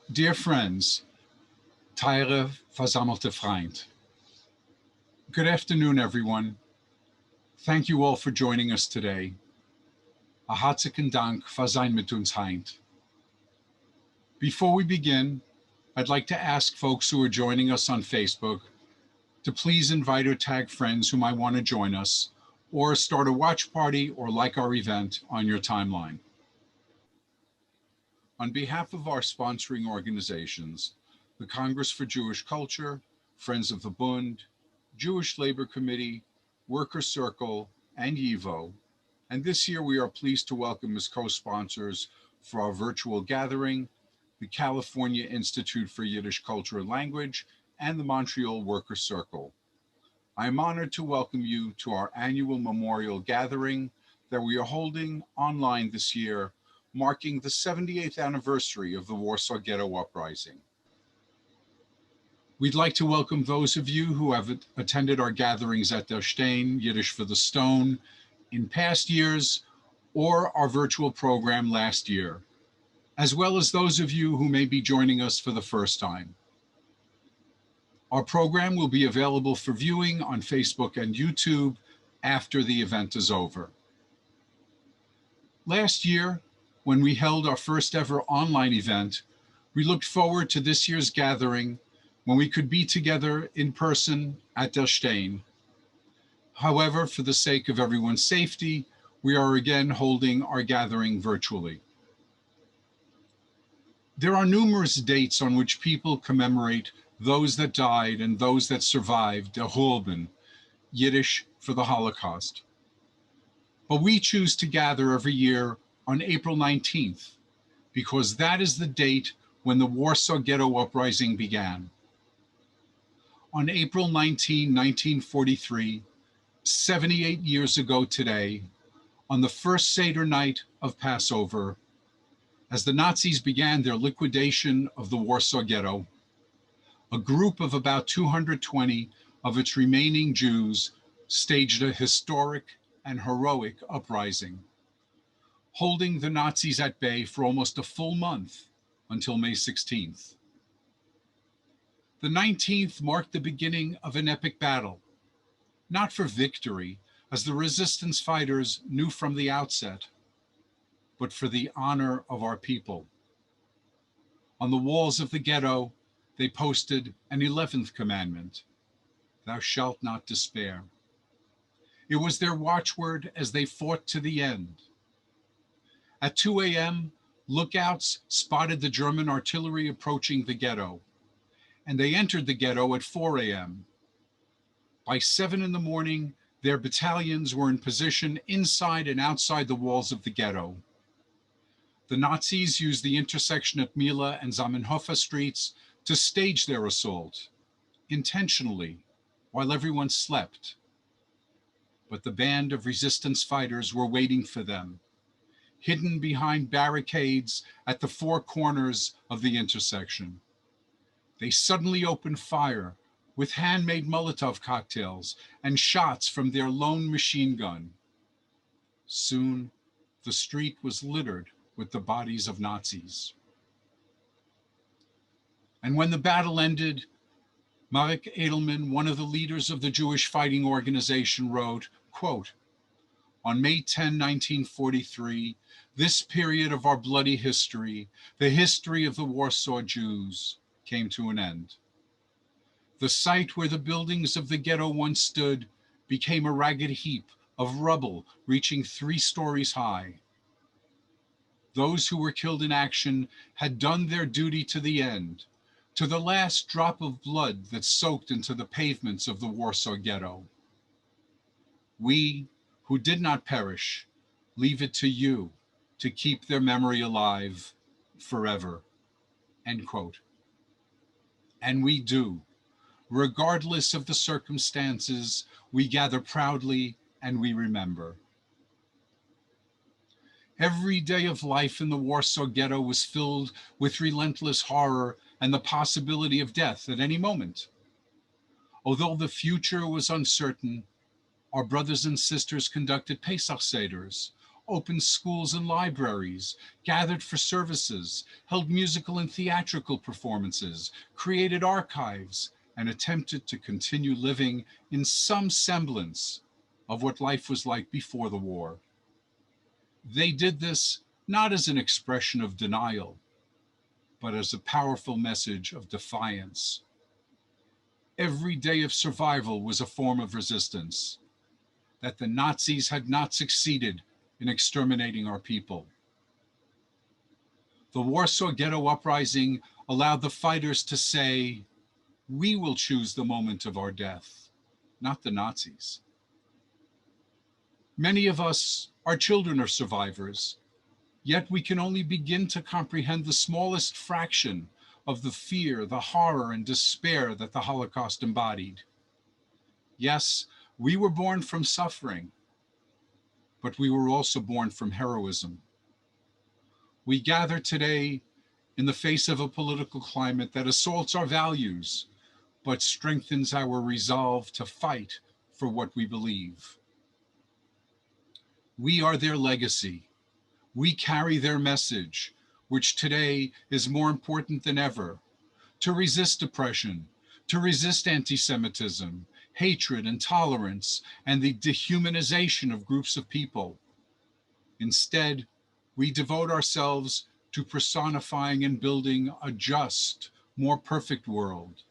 Dear friends, teure versammelte Freund. Good afternoon, everyone. Thank you all for joining us today. A hartelijken Dank für sein mit uns heint. Before we begin, I'd like to ask folks who are joining us on Facebook to please invite or tag friends who might want to join us, or start a watch party or like our event on your timeline. On behalf of our sponsoring organizations, the Congress for Jewish Culture, Friends of the Bund, Jewish Labor Committee, Worker Circle, and YIVO, and this year we are pleased to welcome as co-sponsors for our virtual gathering, the California Institute for Yiddish Culture and Language, and the Montreal Worker Circle. I am honored to welcome you to our annual memorial gathering that we are holding online this year, marking the 78th anniversary of the Warsaw Ghetto Uprising. We'd like to welcome those of you who have attended our gatherings at Der Stein, Yiddish for the Stone, in past years, or our virtual program last year, as well as those of you who may be joining us for the first time. Our program will be available for viewing on Facebook and YouTube after the event is over. Last year, when we held our first ever online event, we looked forward to this year's gathering when we could be together in person at Der Stein. However, for the sake of everyone's safety, we are again holding our gathering virtually. There are numerous dates on which people commemorate those that died and those that survived der Hulben, Yiddish for the Holocaust. But we choose to gather every year on April 19th, because that is the date when the Warsaw Ghetto Uprising began. On April 19, 1943, 78 years ago today, on the first Seder night of Passover, as the Nazis began their liquidation of the Warsaw Ghetto, a group of about 220 of its remaining Jews staged a historic and heroic uprising, holding the Nazis at bay for almost a full month until May 16th. The 19th marked the beginning of an epic battle, not for victory, as the resistance fighters knew from the outset, but for the honor of our people. On the walls of the ghetto, they posted an 11th commandment: thou shalt not despair. It was their watchword as they fought to the end. At 2 a.m., lookouts spotted the German artillery approaching the ghetto, and they entered the ghetto at 4 a.m. By 7 in the morning, their battalions were in position inside and outside the walls of the ghetto. The Nazis used the intersection at Mila and Zamenhof streets to stage their assault, intentionally, while everyone slept. But the band of resistance fighters were waiting for them, hidden behind barricades at the four corners of the intersection. They suddenly opened fire with handmade Molotov cocktails and shots from their lone machine gun. Soon, the street was littered with the bodies of Nazis. And when the battle ended, Marek Edelman, one of the leaders of the Jewish Fighting Organization, wrote, quote, on May 10, 1943, this period of our bloody history, the history of the Warsaw Jews, came to an end. The site where the buildings of the ghetto once stood became a ragged heap of rubble reaching 3 stories high. Those who were killed in action had done their duty to the end, to the last drop of blood that soaked into the pavements of the Warsaw Ghetto. We, who did not perish, leave it to you to keep their memory alive forever, end quote. And we do. Regardless of the circumstances, we gather proudly and we remember. Every day of life in the Warsaw Ghetto was filled with relentless horror and the possibility of death at any moment. Although the future was uncertain, our brothers and sisters conducted Pesach Seders, opened schools and libraries, gathered for services, held musical and theatrical performances, created archives, and attempted to continue living in some semblance of what life was like before the war. They did this not as an expression of denial, but as a powerful message of defiance. Every day of survival was a form of resistance, that the Nazis had not succeeded in exterminating our people. The Warsaw Ghetto Uprising allowed the fighters to say, "We will choose the moment of our death, not the Nazis." Many of us, our children, are survivors, yet we can only begin to comprehend the smallest fraction of the fear, the horror, and despair that the Holocaust embodied. Yes, we were born from suffering, but we were also born from heroism. We gather today in the face of a political climate that assaults our values, but strengthens our resolve to fight for what we believe. We are their legacy. We carry their message, which today is more important than ever, to resist oppression, to resist anti-Semitism, hatred, intolerance, and the dehumanization of groups of people. Instead, we devote ourselves to personifying and building a just, more perfect world,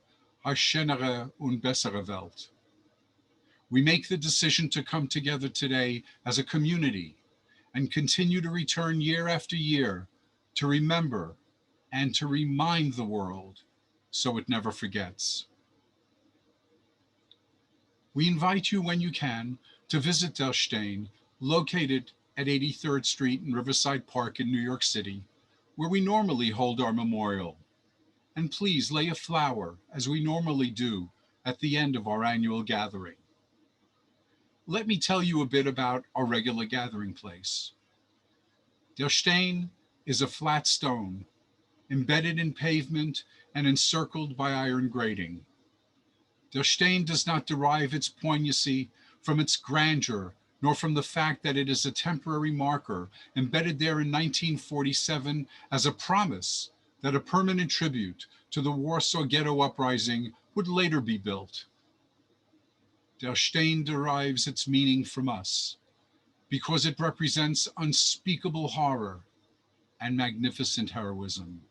a schönere und bessere Welt. We make the decision to come together today as a community and continue to return year after year to remember and to remind the world so it never forgets. We invite you when you can to visit Der Stein, located at 83rd Street and Riverside Park in New York City, where we normally hold our memorial. And please lay a flower, as we normally do, at the end of our annual gathering. Let me tell you a bit about our regular gathering place. Der Stein is a flat stone, embedded in pavement and encircled by iron grating. Der Stein does not derive its poignancy from its grandeur, nor from the fact that it is a temporary marker embedded there in 1947 as a promise that a permanent tribute to the Warsaw Ghetto Uprising would later be built. Der Stein derives its meaning from us, because it represents unspeakable horror and magnificent heroism,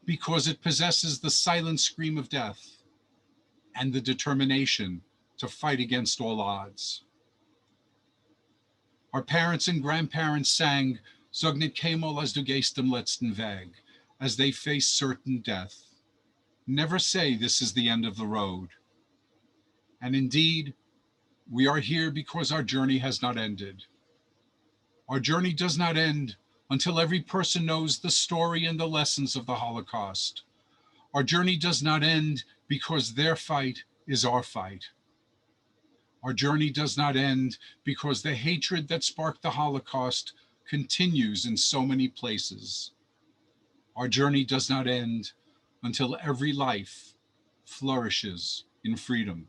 because it possesses the silent scream of death and the determination to fight against all odds. Our parents and grandparents sang "Sag nicht keinmal, als du gehst den letzten Weg," as they face certain death. Never say this is the end of the road. And indeed, we are here because our journey has not ended. Our journey does not end until every person knows the story and the lessons of the Holocaust. Our journey does not end because their fight is our fight. Our journey does not end because the hatred that sparked the Holocaust continues in so many places. Our journey does not end until every life flourishes in freedom.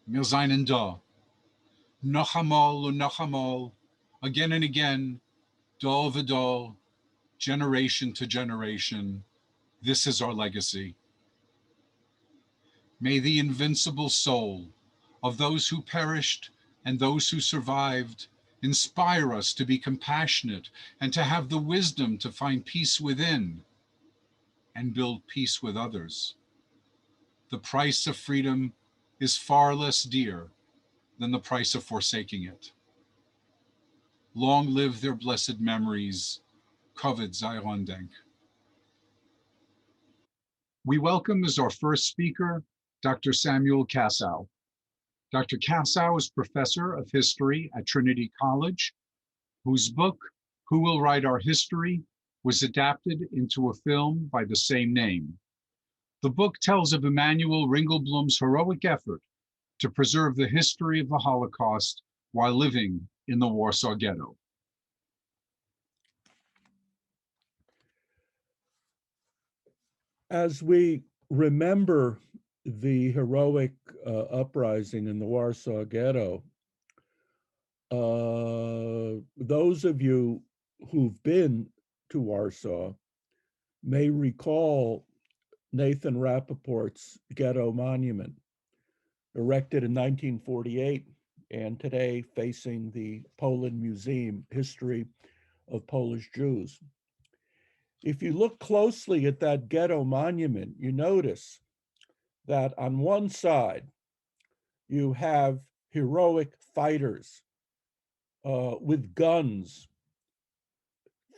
Wir seien da, noch einmal und noch einmal, again and again, Dol Vidal, generation to generation. This is our legacy. May the invincible soul of those who perished and those who survived inspire us to be compassionate and to have the wisdom to find peace within and build peace with others. The price of freedom is far less dear than the price of forsaking it. Long live their blessed memories. Kavod Zayiron Denk. We welcome as our first speaker, Dr. Samuel Kassow. Dr. Kassow is professor of history at Trinity College, whose book, Who Will Write Our History, was adapted into a film by the same name. The book tells of Emanuel Ringelblum's heroic effort to preserve the history of the Holocaust while living in the Warsaw Ghetto. As we remember the heroic uprising in the Warsaw Ghetto, those of you who've been to Warsaw may recall Nathan Rappaport's Ghetto Monument, erected in 1948 and today facing the Poland Museum, History of Polish Jews. If you look closely at that ghetto monument, you notice that on one side, you have heroic fighters with guns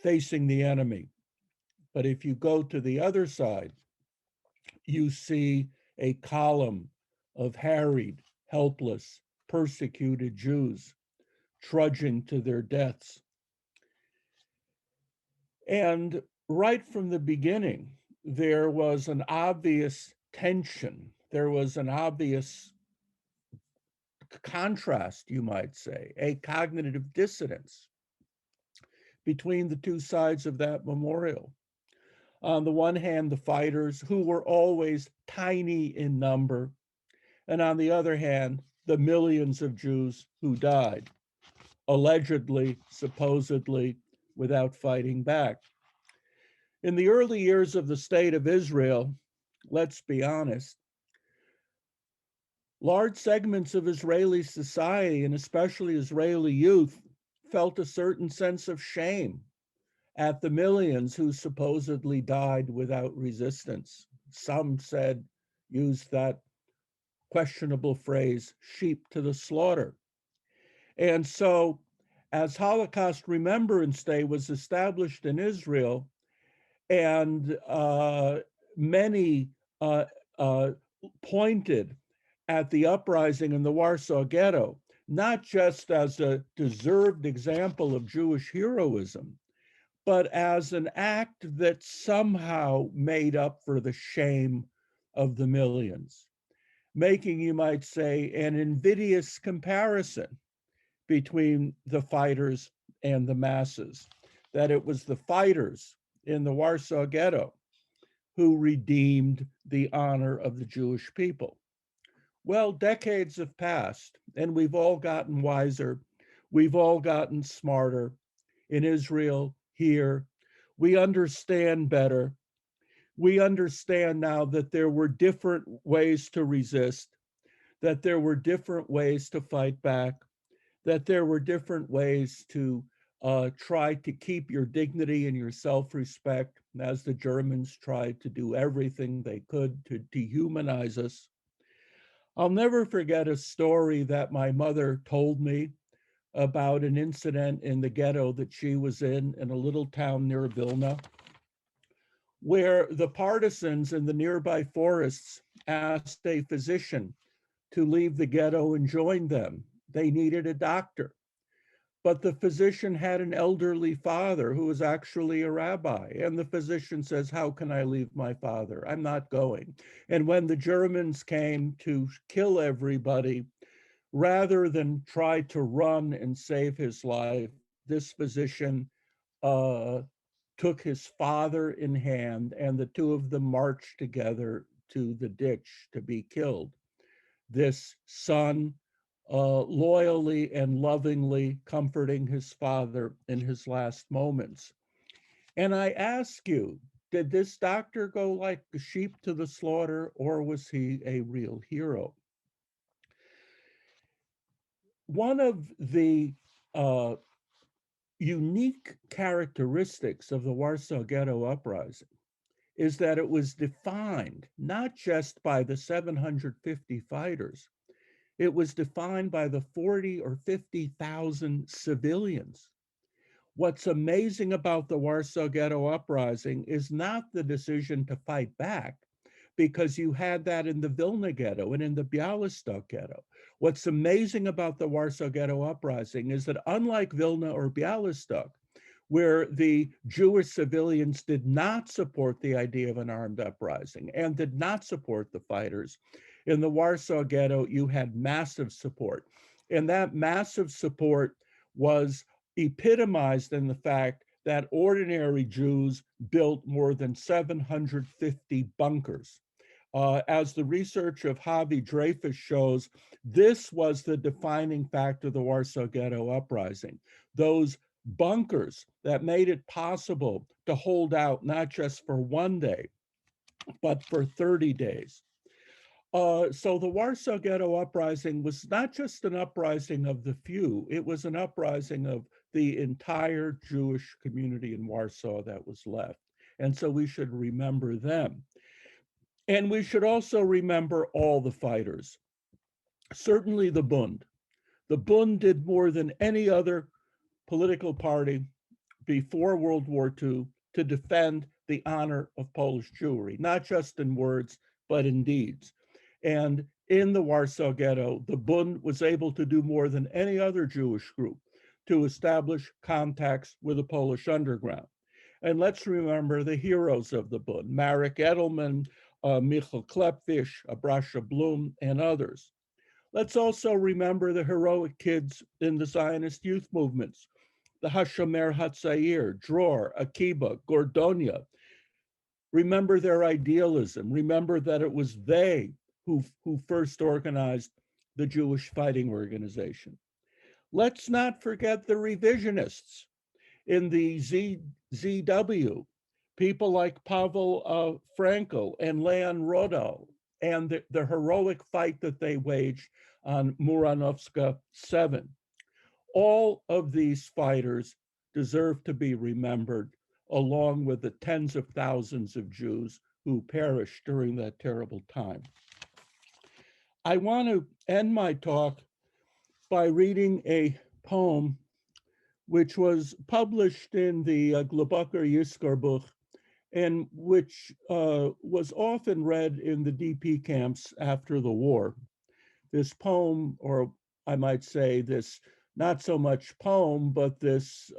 facing the enemy. But if you go to the other side, you see a column of harried, helpless, persecuted Jews trudging to their deaths. And right from the beginning, there was an obvious tension. There was an obvious contrast, you might say, a cognitive dissonance between the two sides of that memorial. On the one hand, the fighters who were always tiny in number, and on the other hand, the millions of Jews who died, allegedly, supposedly, without fighting back. In the early years of the State of Israel, let's be honest, large segments of Israeli society, and especially Israeli youth, felt a certain sense of shame at the millions who supposedly died without resistance. Some said, used that questionable phrase, sheep to the slaughter. And so, as Holocaust Remembrance Day was established in Israel, and many pointed at the uprising in the Warsaw Ghetto, not just as a deserved example of Jewish heroism, but as an act that somehow made up for the shame of the millions, making, you might say, an invidious comparison between the fighters and the masses, that it was the fighters in the Warsaw Ghetto who redeemed the honor of the Jewish people. Well, decades have passed, and we've all gotten wiser. We've all gotten smarter. In Israel, here, we understand better. We understand now that there were different ways to resist, that there were different ways to fight back, that there were different ways to try to keep your dignity and your self-respect, as the Germans tried to do everything they could to dehumanize us. I'll never forget a story that my mother told me about an incident in the ghetto that she was in a little town near Vilna, where the partisans in the nearby forests asked a physician to leave the ghetto and join them. They needed a doctor. But the physician had an elderly father who was actually a rabbi. And the physician says, how can I leave my father? I'm not going. And when the Germans came to kill everybody, rather than try to run and save his life, this physician took his father in hand, and the two of them marched together to the ditch to be killed. This son loyally and lovingly comforting his father in his last moments. And I ask you, did this doctor go like the sheep to the slaughter, or was he a real hero? One of the unique characteristics of the Warsaw Ghetto Uprising is that it was defined not just by the 750 fighters, it was defined by the 40 or 50,000 civilians. What's amazing about the Warsaw Ghetto Uprising is not the decision to fight back, because you had that in the Vilna Ghetto and in the Białystok Ghetto. What's amazing about the Warsaw Ghetto Uprising is that unlike Vilna or Białystok, where the Jewish civilians did not support the idea of an armed uprising and did not support the fighters, in the Warsaw Ghetto, you had massive support. And that massive support was epitomized in the fact that ordinary Jews built more than 750 bunkers As the research of Javi Dreyfus shows, this was the defining factor of the Warsaw Ghetto Uprising. Those bunkers that made it possible to hold out not just for one day, but for 30 days. So the Warsaw Ghetto Uprising was not just an uprising of the few, it was an uprising of the entire Jewish community in Warsaw that was left. And so we should remember them. And we should also remember all the fighters. Certainly the Bund. The Bund did more than any other political party before World War II to defend the honor of Polish Jewry, not just in words, but in deeds. And in the Warsaw Ghetto, the Bund was able to do more than any other Jewish group to establish contacts with the Polish underground. And let's remember the heroes of the Bund, Marek Edelman, Michal Klepfish, Abrasha Blum, and others. Let's also remember the heroic kids in the Zionist youth movements, the Hashomer Hatzair, Dror, Akiba, Gordonia. Remember their idealism. Remember that it was they who first organized the Jewish Fighting Organization. Let's not forget the revisionists in the ZW, people like Pavel Frankel and Leon Rodel, and the heroic fight that they waged on Muranovska 7. All of these fighters deserve to be remembered, along with the tens of thousands of Jews who perished during that terrible time. I want to end my talk by reading a poem which was published in the Globaker Yiskorbuch, and which was often read in the DP camps after the war. This poem, or I might say this, not so much poem, but this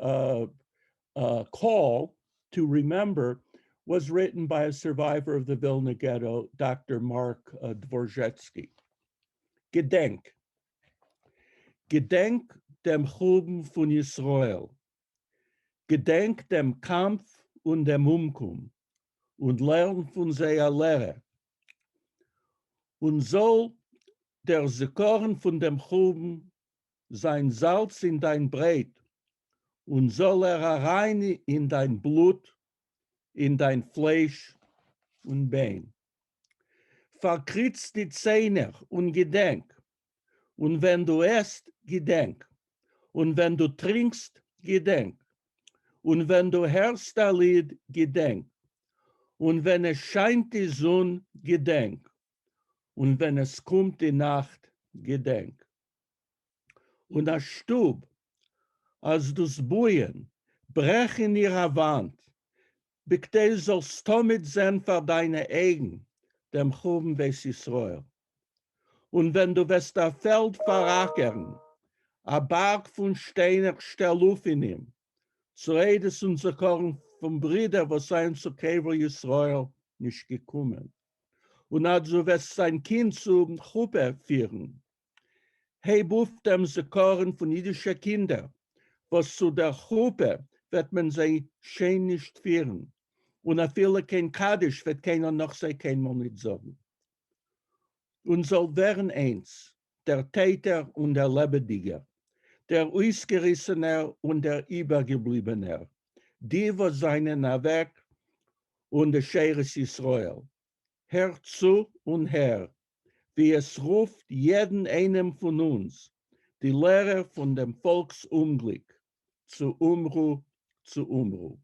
call to remember, was written by a survivor of the Vilna Ghetto, Dr. Mark Dvorzhetsky. Gedenk. Gedenk dem Chuben von Yisrael. Gedenk dem Kampf und dem Umkum und lern von seiner Lehre. Und soll der Sekorn von dem Chuben sein Salz in dein Breit und soll herein in dein Blut, in dein Fleisch und Bein. Verkritz die Zähne und gedenk. Und wenn du esst, gedenk. Und wenn du trinkst, gedenk. Und wenn du hörst ein Lied, gedenk. Und wenn es scheint die Sonne, gedenk. Und wenn es kommt die Nacht, gedenk. Und das Stub, als du's Buien, brech in ihrer Wand, bekte sollst du mit sein für deine Augen, dem Chuben Beis Yisrael. Und wenn du wirst das Feld verackern, a Berg von Steiner stell auf in ihm, zu Edes und zu Korn vom Brüder, was sein zu Kever Yisrael nicht gekommen. Und als du wirst sein Kind zu Chuppe führen, heb auf dem Korn von jüdischen Kindern, was zu der Chuppe wird man sie schön nicht führen. Und a viele kein Kaddisch wird keiner noch sei kein Mal nicht sagen. Und soll werden eins, der Täter und der Lebendiger, der Ausgerissener und der Übergebliebener, die, was seinen Weg und der Scheres Israel. Hör zu und Herr, wie es ruft jeden einem von uns, die Lehre von dem Volksunglück, zu Umru, zu Umru.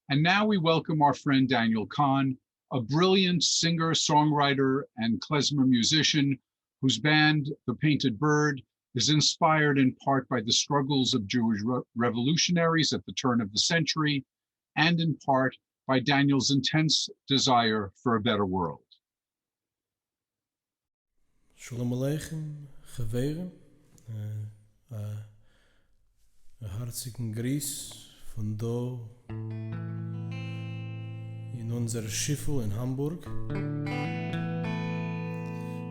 And now we welcome our friend Daniel Kahn, a brilliant singer, songwriter, and klezmer musician whose band, The Painted Bird, is inspired in part by the struggles of Jewish revolutionaries at the turn of the century, and in part by Daniel's intense desire for a better world. Shalom Aleichem, Geweren. Herzlichen Gruß von da in unser Schiffel in Hamburg.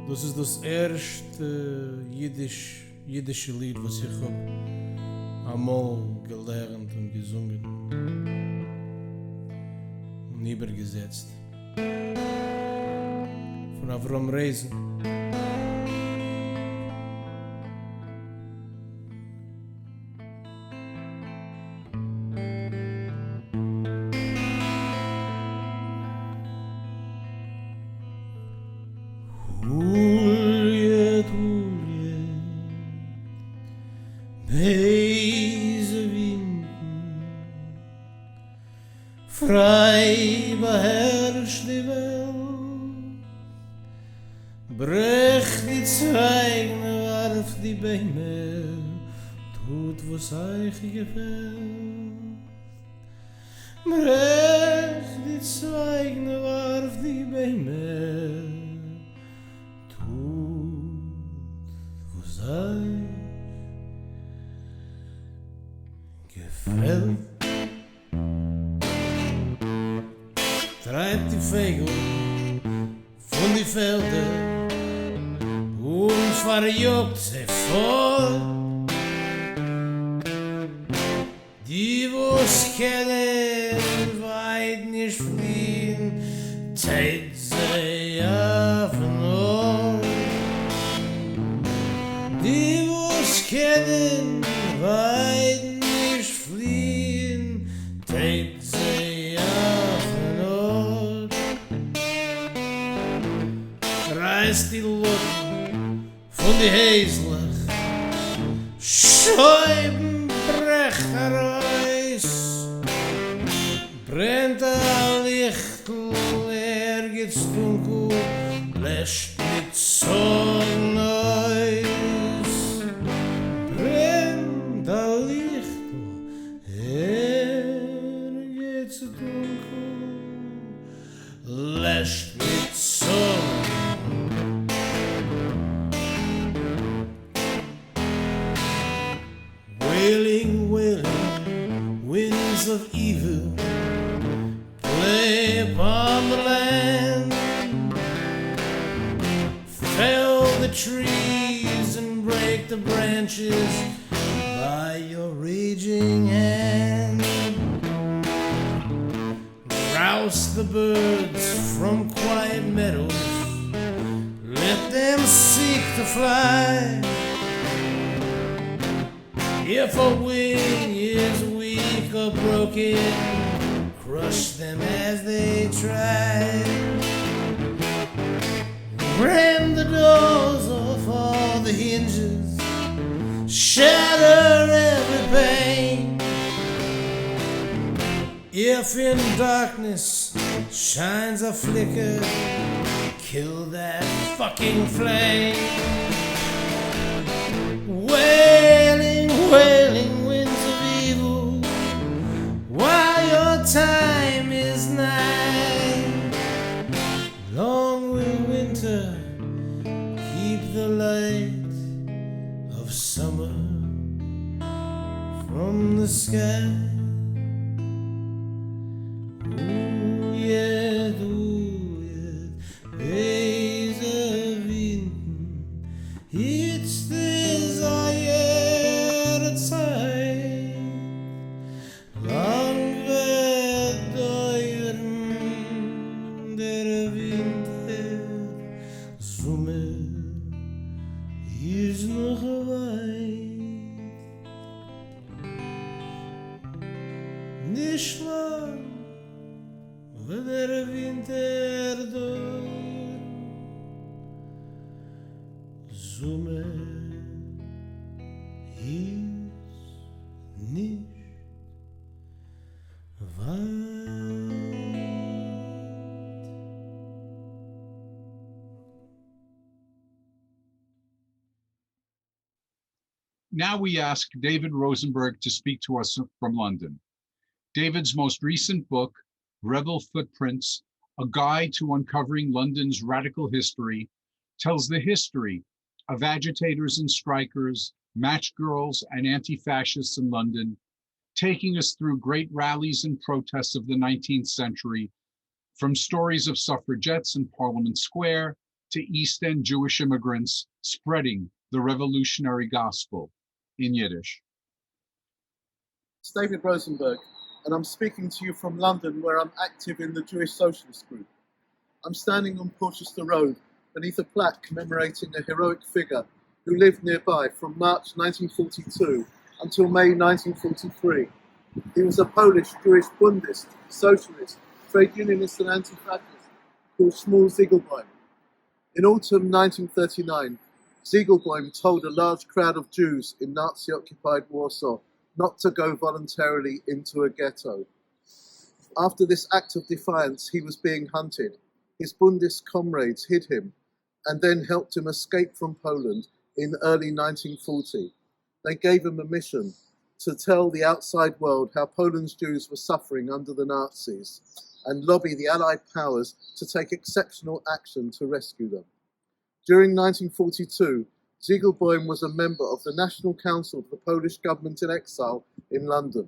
Das ist das erste jiddische Lied, was ich einmal gelernt und gesungen. Und niedergesetzt. Von Avram Reisen. Huljet, deze winden, frei beherrscht die Welt, brech die Zweigen, warf die Bäume, tut was euch gefällt. Brech die Zweigen, warf die Bäume, euch gefällt. Treibt die Vögel von die Felder und verjuckt sie fort. Die wo's kennen, weit nicht fliehen, tät sie auf Not. Die wo's kennen, weit nicht fliehen, tät sie auf Not. Reißt die Luft von die Häslach, Scheibenbrecher Eis, brennt ein Lichtel, geht's dunkel, lässt mit Sonne Eis. Brennt ein Lichtel, geht's dunkel, lässt mit Sonne. Wailing, wailing, winds of evil play upon the land. Fell the trees and break the branches by your raging hand. Rouse the birds from quiet meadows, let them seek to fly. If a wing is weak or broken, crush them as they try. Ram the doors off all the hinges, shatter every pane. If in darkness shines a flicker, kill that fucking flame. Wailing, wailing winds of evil, while your time is nigh. Long will winter keep the light of summer from the sky. Deze winden, iets is al jaren tijd. Lang wird dauern der Winter, Sommer ist noch weit. Nicht lang wird der Winter dauern, Sommer ist nicht weit. Now we ask David Rosenberg to speak to us from London. David's most recent book, Rebel Footprints, A Guide to Uncovering London's Radical History, tells the history of agitators and strikers, match girls and anti-fascists in London, taking us through great rallies and protests of the 19th century, from stories of suffragettes in Parliament Square to East End Jewish immigrants spreading the revolutionary gospel in Yiddish. It's David Rosenberg. and I'm speaking to you from London, where I'm active in the Jewish Socialist Group. I'm standing on Porchester Road beneath a plaque commemorating a heroic figure who lived nearby from March 1942 until May 1943. He was a Polish Jewish Bundist, socialist, trade unionist and anti-fascist called Shmuel Ziegelboim. In autumn 1939, Ziegelboim told a large crowd of Jews in Nazi-occupied Warsaw not to go voluntarily into a ghetto. After this act of defiance, he was being hunted. His Bundist comrades hid him and then helped him escape from Poland in early 1940. They gave him a mission to tell the outside world how Poland's Jews were suffering under the Nazis and lobby the Allied powers to take exceptional action to rescue them. During 1942, Ziegelboim was a member of the National Council of the Polish government in exile in London.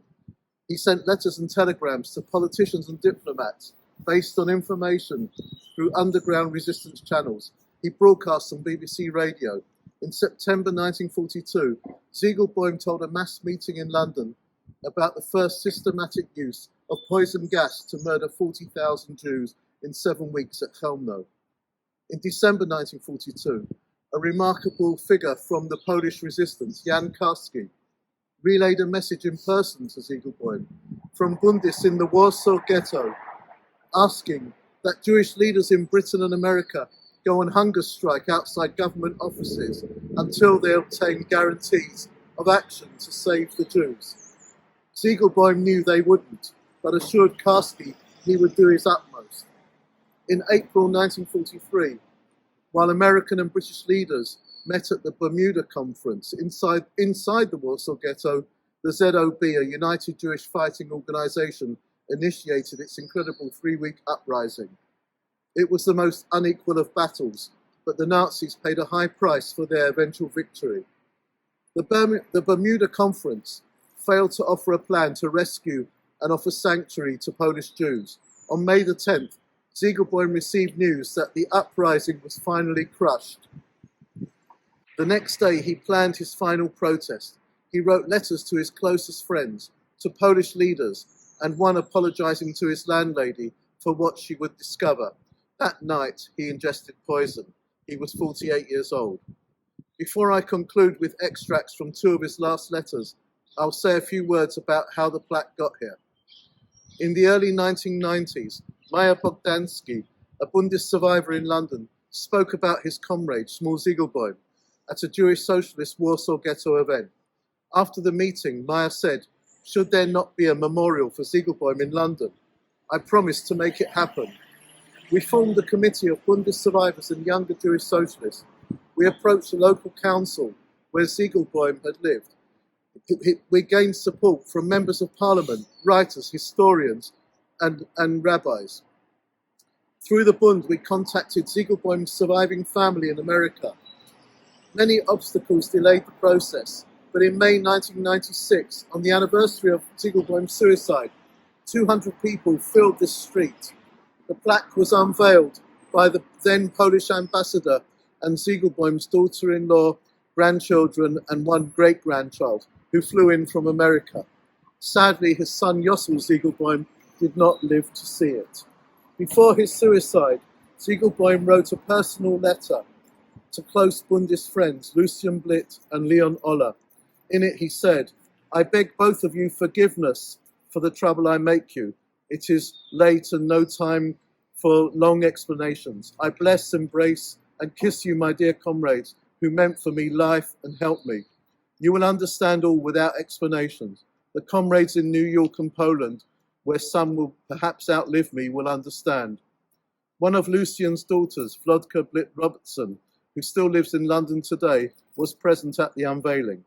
He sent letters and telegrams to politicians and diplomats based on information through underground resistance channels. He broadcast on BBC Radio. In September 1942, Ziegelboim told a mass meeting in London about the first systematic use of poison gas to murder 40,000 Jews in 7 weeks at Chelmno. In December 1942, a remarkable figure from the Polish resistance, Jan Karski, relayed a message in person to Ziegelboim from Bundists in the Warsaw Ghetto, asking that Jewish leaders in Britain and America go on hunger strike outside government offices until they obtain guarantees of action to save the Jews. Ziegelboim knew they wouldn't, but assured Karski he would do his utmost. In April 1943, while American and British leaders met at the Bermuda Conference inside the Warsaw Ghetto, the ZOB, a United Jewish Fighting Organization, initiated its incredible 3-week uprising. It was the most unequal of battles, but the Nazis paid a high price for their eventual victory. The Bermuda Conference failed to offer a plan to rescue and offer sanctuary to Polish Jews. On May the 10th, Ziegelboim received news that the uprising was finally crushed. The next day, he planned his final protest. He wrote letters to his closest friends, to Polish leaders, and one apologizing to his landlady for what she would discover. That night, he ingested poison. He was 48 years old. Before I conclude with extracts from 2 of his last letters, I'll say a few words about how the plaque got here. In the early 1990s, Meyer Bogdansky, a Bundist survivor in London, spoke about his comrade, Shmuel Ziegelboim, at a Jewish socialist Warsaw Ghetto event. After the meeting, Meyer said, "Should there not be a memorial for Ziegelboim in London? I promised to make it happen." We formed a committee of Bundist survivors and younger Jewish socialists. We approached the local council where Ziegelboim had lived. We gained support from members of parliament, writers, historians, and rabbis. Through the Bund, we contacted Ziegelboim's surviving family in America. Many obstacles delayed the process, but in May 1996, on the anniversary of Ziegelboim's suicide, 200 people filled this street. The plaque was unveiled by the then Polish ambassador and Ziegelboim's daughter-in-law, grandchildren, and one great-grandchild who flew in from America. Sadly, his son Yossel Ziegelboim did not live to see it. Before his suicide, Ziegelboim wrote a personal letter to close Bundist friends Lucian Blitt and Leon Oller. In it he said, "I beg both of you forgiveness for the trouble I make you. It is late and no time for long explanations. I bless, embrace, and kiss you, my dear comrades, who meant for me life and helped me. You will understand all without explanations. The comrades in New York and Poland, where some will perhaps outlive me, will understand." One of Lucian's daughters, Vlodka Blitt Robertson, who still lives in London today, was present at the unveiling.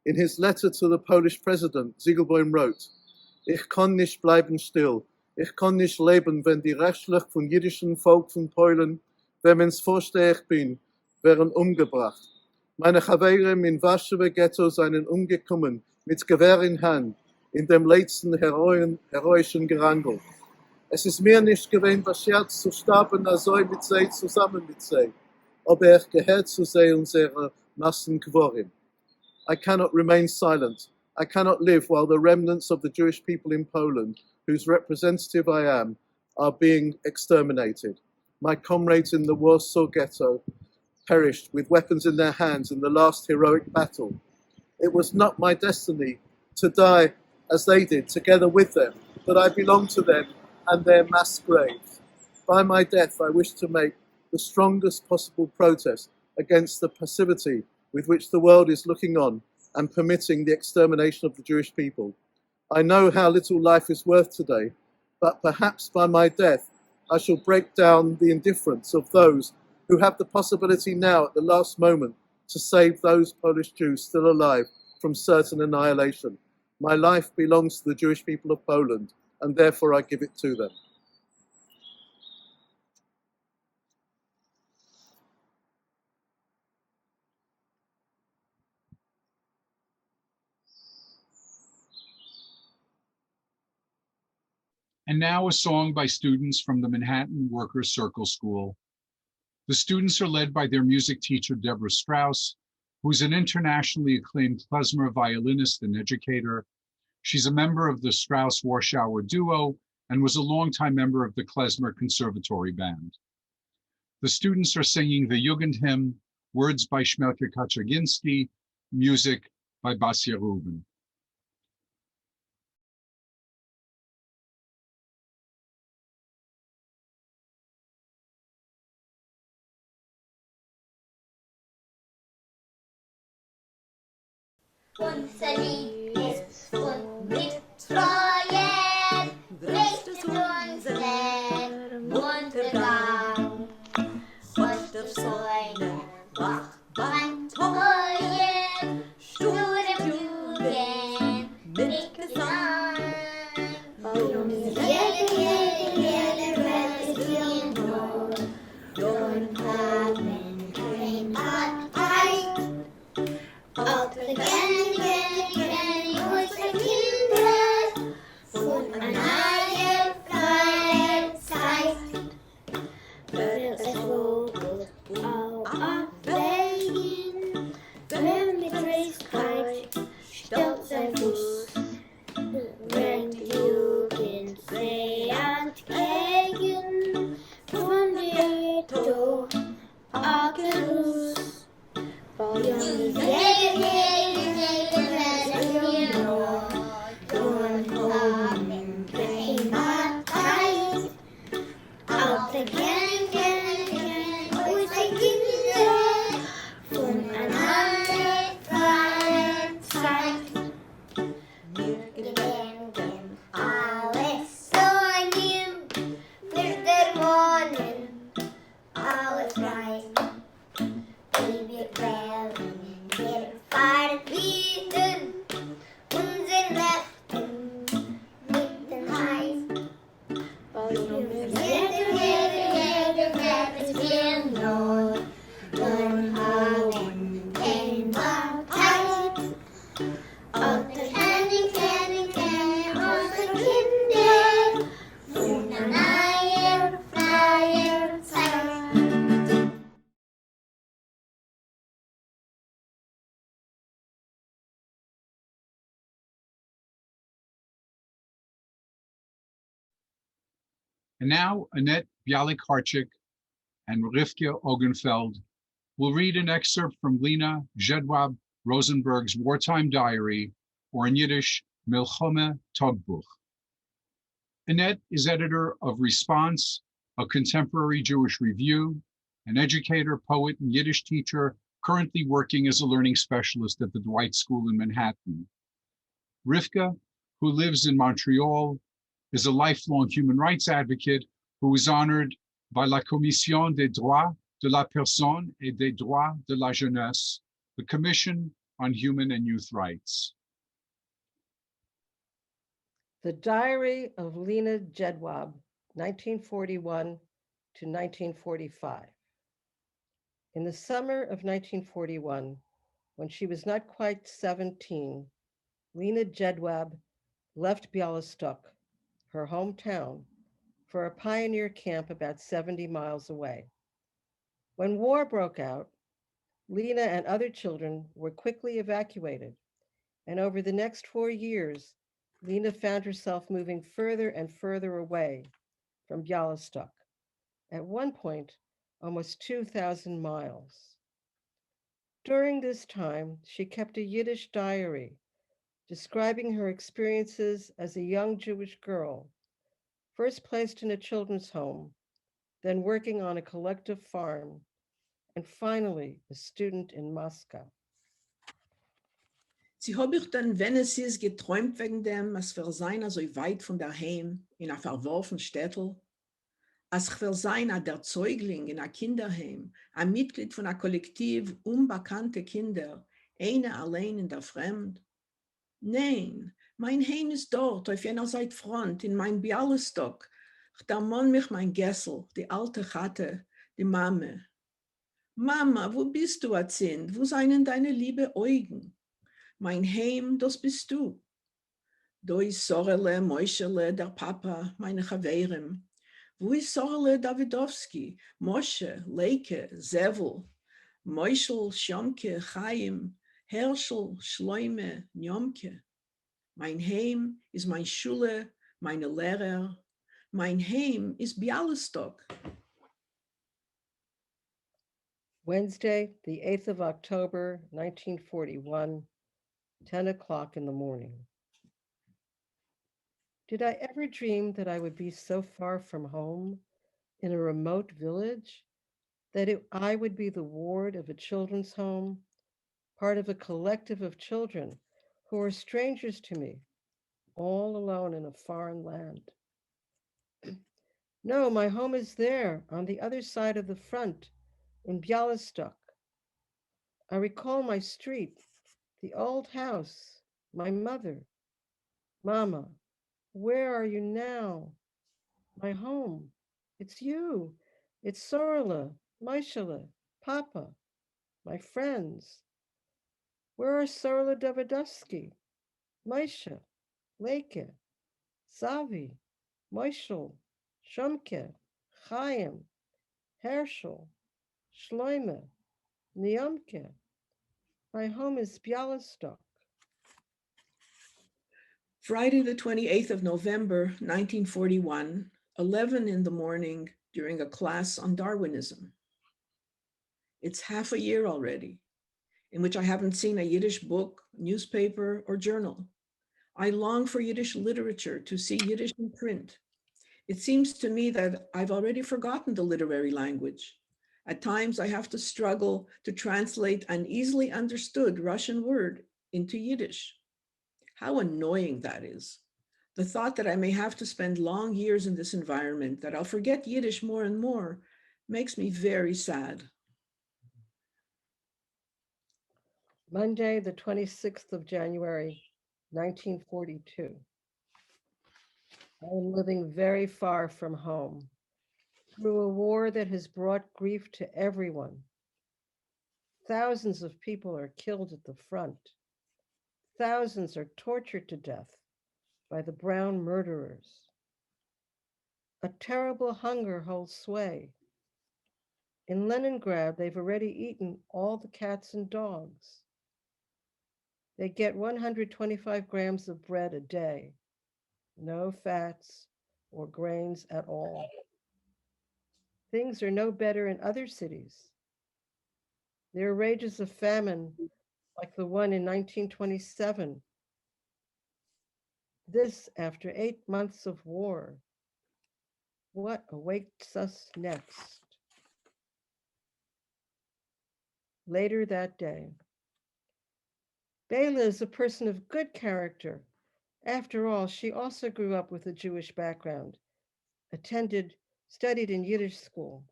In his letter to the Polish president, Ziegelboim wrote, "Ich kann nicht bleiben still. Ich kann nicht leben, wenn die Rechtler von jüdischen Volk von Polen, wemens vorsteher bin, wären umgebracht. Meine Chaverim in Warschauer Ghetto seien umgekommen, mit Gewehr in Hand, in dem letzten heroischen Gerangel. Es ist mir nicht gewesen, beschert zu sterben, also mit sie zusammen mit sie, aber gehört zu sie unsere Massen Quorim. I cannot remain silent. I cannot live while the remnants of the Jewish people in Poland, whose representative I am, are being exterminated. My comrades in the Warsaw Ghetto perished with weapons in their hands in the last heroic battle. It was not my destiny to die as they did, together with them, but I belong to them and their mass graves. By my death, I wish to make the strongest possible protest against the passivity with which the world is looking on and permitting the extermination of the Jewish people. I know how little life is worth today, but perhaps by my death, I shall break down the indifference of those who have the possibility now at the last moment to save those Polish Jews still alive from certain annihilation. My life belongs to the Jewish people of Poland, and therefore I give it to them. And now a song by students from the Manhattan Workers' Circle School. The students are led by their music teacher, Deborah Strauss, who's an internationally acclaimed klezmer violinist and educator. She's a member of the Strauss-Warschauer Duo and was a longtime member of the Klezmer Conservatory Band. The students are singing the Jugend hymn, words by Shmelke Kaczerginski, music by Basia Rubin. Unser Lied ist bunt mit Freuen, richtet unseren Untergang. Auf der Säule wacht beim Treuen, sture Jugend mit Gesang. Jede Welt ist in Not, und haben kein Partei. Auch der And now Annette Bialik-Harchik and Rivka Ogenfeld will read an excerpt from Lena Jedwab Rosenberg's wartime diary, or in Yiddish, Milchome Togbuch. Annette is editor of Response, a contemporary Jewish review, an educator, poet, and Yiddish teacher, currently working as a learning specialist at the Dwight School in Manhattan. Rivka, who lives in Montreal, is a lifelong human rights advocate who was honored by la Commission des droits de la personne et des droits de la jeunesse, the Commission on Human and Youth Rights. The Diary of Lena Jedwab, 1941 to 1945. In the summer of 1941, when she was not quite 17, Lena Jedwab left Bialystok, her hometown, for a pioneer camp about 70 miles away. When war broke out, Lena and other children were quickly evacuated, And over the next 4 years, Lena found herself moving further and further away from Bialystok, at one point, almost 2,000 miles. During this time, she kept a Yiddish diary describing her experiences as a young Jewish girl, first placed in a children's home, then working on a collective farm, and finally a student in Moscow. Sie hab ich dann, wenn es ist, geträumt wegen dem, als wir sein so weit von daheim, in a verworfen Städtel, als ich will sein a der Zeugling in a Kinderheim, ein Mitglied von a Kollektiv unbekannte Kinder, eine allein in der Fremd. Nein, mein Heim ist dort, auf jener Seite Front, in mein Bialystok. Da mon mich mein Gessel, die alte Chatte, die Mame. Mama, wo bist du, Azind? Wo seien deine liebe Augen? Mein Heim, das bist du. Da ist Sorele, Moischele, der Papa, meine Chaverim. Wo ist Sorele Davidowski, Moshe, Leike, Zevel, Moischel, Shomke, Chaim, Herschel, Schleume, Njomke. Mein Heim ist mein Schule, meine Lehrer. Mein Heim ist Bialystok. Wednesday, the 8th of October, 1941, 10 o'clock in the morning. Did I ever dream that I would be so far from home in a remote village that I would be the ward of a children's home, part of a collective of children who are strangers to me, all alone in a foreign land? No, my home is there on the other side of the front in Bialystok. I recall my street, the old house, my mother. Mama, where are you now? My home. It's you. It's Sorla, Maishala, Papa, my friends. Where are Sorla Davidovsky, Maisha, Leke, Savi, Moishel, Shumke, Chaim, Herschel, Shloime, Niamke? My home is Bialystok. Friday, the 28th of November, 1941, 11 in the morning during a class on Darwinism. It's half a year already in which I haven't seen a Yiddish book, newspaper, or journal. I long for Yiddish literature, to see Yiddish in print. It seems to me that I've already forgotten the literary language. At times I have to struggle to translate an easily understood Russian word into Yiddish. How annoying that is. The thought that I may have to spend long years in this environment, that I'll forget Yiddish more and more, makes me very sad. Monday, the 26th of January, 1942. I am living very far from home, through a war that has brought grief to everyone. Thousands of people are killed at the front. Thousands are tortured to death by the brown murderers. A terrible hunger holds sway. In Leningrad, they've already eaten all the cats and dogs. They get 125 grams of bread a day, no fats or grains at all. Things are no better in other cities. There are rages of famine like the one in 1927. This after 8 months of war. What awaits us next? Later that day. Bela is a person of good character. After all, she also grew up with a Jewish background, studied in Yiddish school.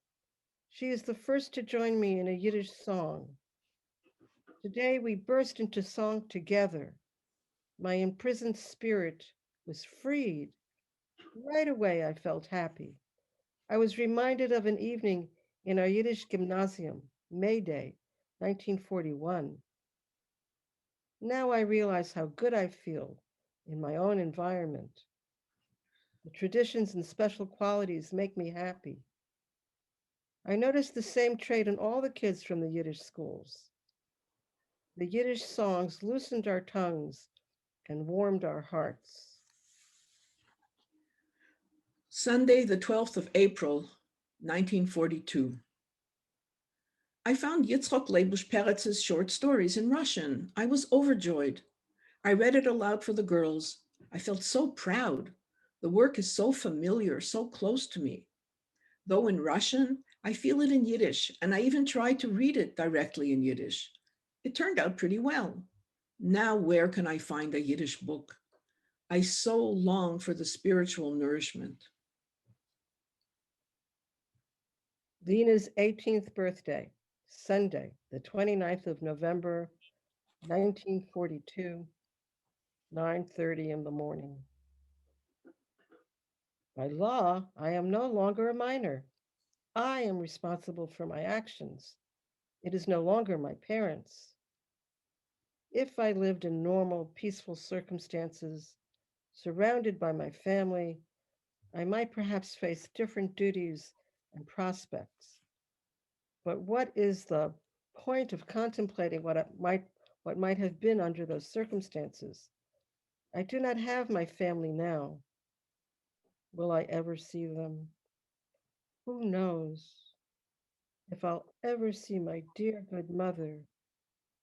She is the first to join me in a Yiddish song. Today we burst into song together. My imprisoned spirit was freed. Right away I felt happy. I was reminded of an evening in our Yiddish gymnasium, May Day, 1941. Now I realize how good I feel in my own environment. The traditions and special qualities make me happy. I noticed the same trait in all the kids from the Yiddish schools. The Yiddish songs loosened our tongues and warmed our hearts. Sunday, the 12th of April, 1942. I found Yitzhak Leibush Peretz's short stories in Russian. I was overjoyed. I read it aloud for the girls. I felt so proud. The work is so familiar, so close to me. Though in Russian, I feel it in Yiddish, and I even tried to read it directly in Yiddish. It turned out pretty well. Now, where can I find a Yiddish book? I so long for the spiritual nourishment. Lena's 18th birthday, Sunday, the 29th of November, 1942, 9:30 in the morning. By law, I am no longer a minor. I am responsible for my actions. It is no longer my parents. If I lived in normal, peaceful circumstances, surrounded by my family, I might perhaps face different duties and prospects. But what is the point of contemplating what might have been under those circumstances? I do not have my family now. Will I ever see them? Who knows if I'll ever see my dear good mother,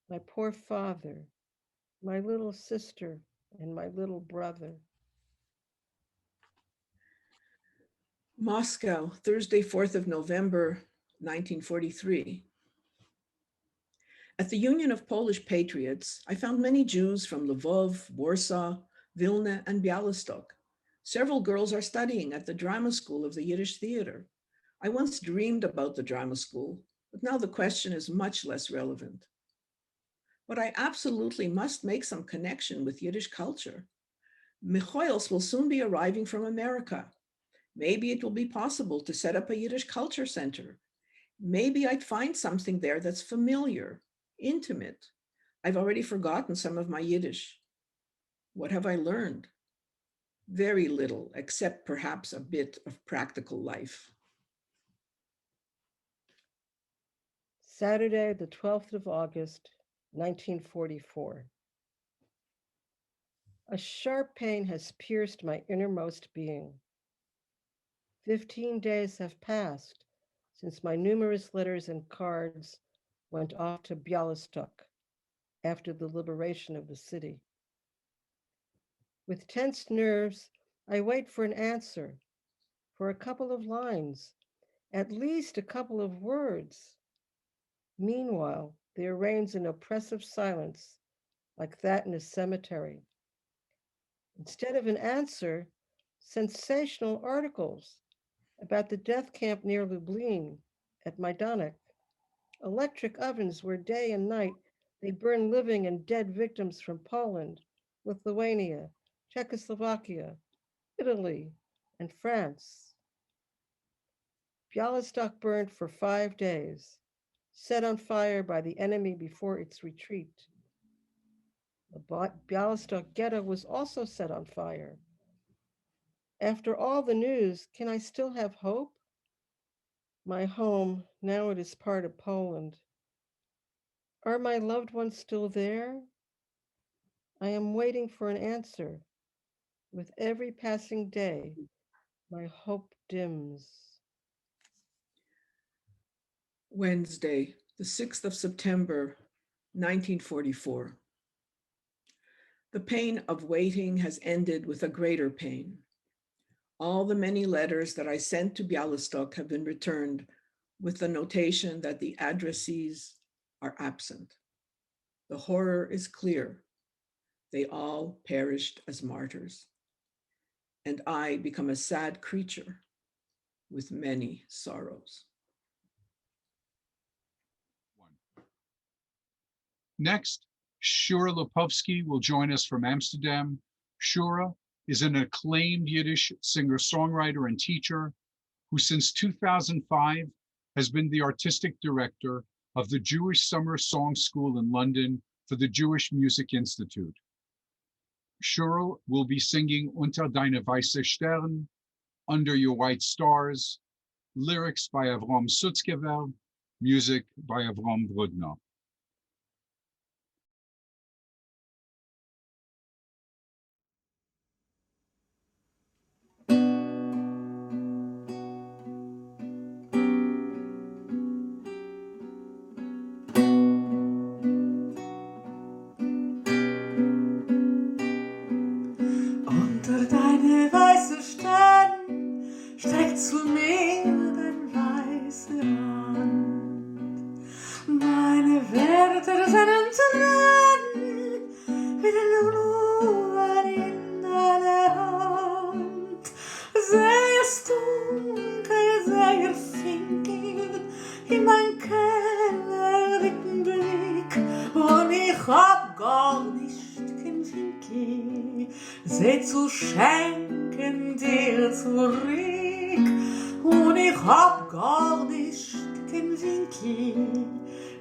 my poor father, my little sister, and my little brother. Moscow, Thursday, 4th of November, 1943. At the Union of Polish Patriots, I found many Jews from Lvov, Warsaw, Vilna, and Bialystok. Several girls are studying at the drama school of the Yiddish theater. I once dreamed about the drama school, but now the question is much less relevant. But I absolutely must make some connection with Yiddish culture. Michoils will soon be arriving from America. Maybe it will be possible to set up a Yiddish culture center. Maybe I'd find something there that's familiar, intimate. I've already forgotten some of my Yiddish. What have I learned? Very little, except perhaps a bit of practical life. Saturday, the 12th of August, 1944. A sharp pain has pierced my innermost being. 15 days have passed since my numerous letters and cards went off to Bialystok after the liberation of the city. With tense nerves, I wait for an answer, for a couple of lines, at least a couple of words. Meanwhile, there reigns an oppressive silence like that in a cemetery. Instead of an answer, sensational articles about the death camp near Lublin at Majdanek, electric ovens where day and night they burn living and dead victims from Poland, Lithuania, Czechoslovakia, Italy, and France. Bialystok burned for 5 days, set on fire by the enemy before its retreat. The Bialystok ghetto was also set on fire. After all the news, can I still have hope? My home, now it is part of Poland. Are my loved ones still there? I am waiting for an answer. With every passing day, my hope dims. Wednesday, the 6th of September, 1944. The pain of waiting has ended with a greater pain. All the many letters that I sent to Bialystok have been returned with the notation that the addressees are absent. The horror is clear. They all perished as martyrs. And I become a sad creature with many sorrows. Next, Shura Lipovsky will join us from Amsterdam. Shura is an acclaimed Yiddish singer-songwriter and teacher who since 2005 has been the artistic director of the Jewish Summer Song School in London for the Jewish Music Institute. Shura will be singing Unter deine weiße Stern, Under Your White Stars, lyrics by Avram Sutzkever, music by Avram Brudner. zu mir dein weiße Hand. Meine Werte seinen Tränen wie der Lulu in deiner Hand. Sehst du, sehr finkel in mein kellerlichen Blick und ich hab gar nicht kein Winkel, sie zu schenken dir zurück und ich hab gar nicht kein Winkel,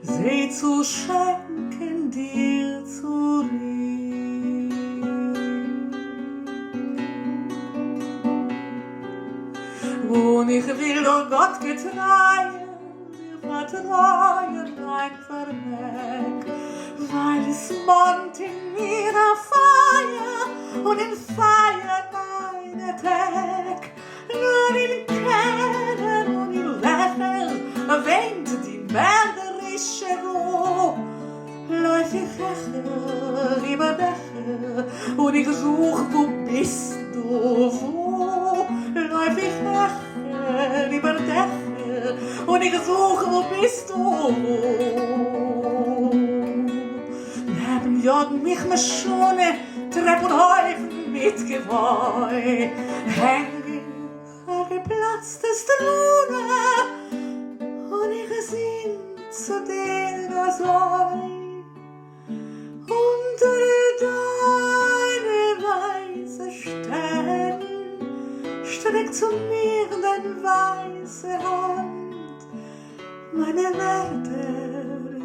sie zu schenken dir zurück. Und ich will doch Gott getreuen, dir vertreuen einfach weg, weil es wohnt in mir a Feier und in Feier meine Tag. Nur in Kennen und in Lächeln weint die mörderische Ruhe. Läuf ich Hecher über Dächer und ich such, wo bist du, wo? Läuf ich Hecher über Dächer und ich such, wo bist du, wo? Neben Joden mich ne schöne Trepp und Häufen mitgewoi, hängen geplatzte Strune und ich sing zu dir das Oi. Unter deine weiße Stern streck zu mir deine weiße Hand. Meine Werte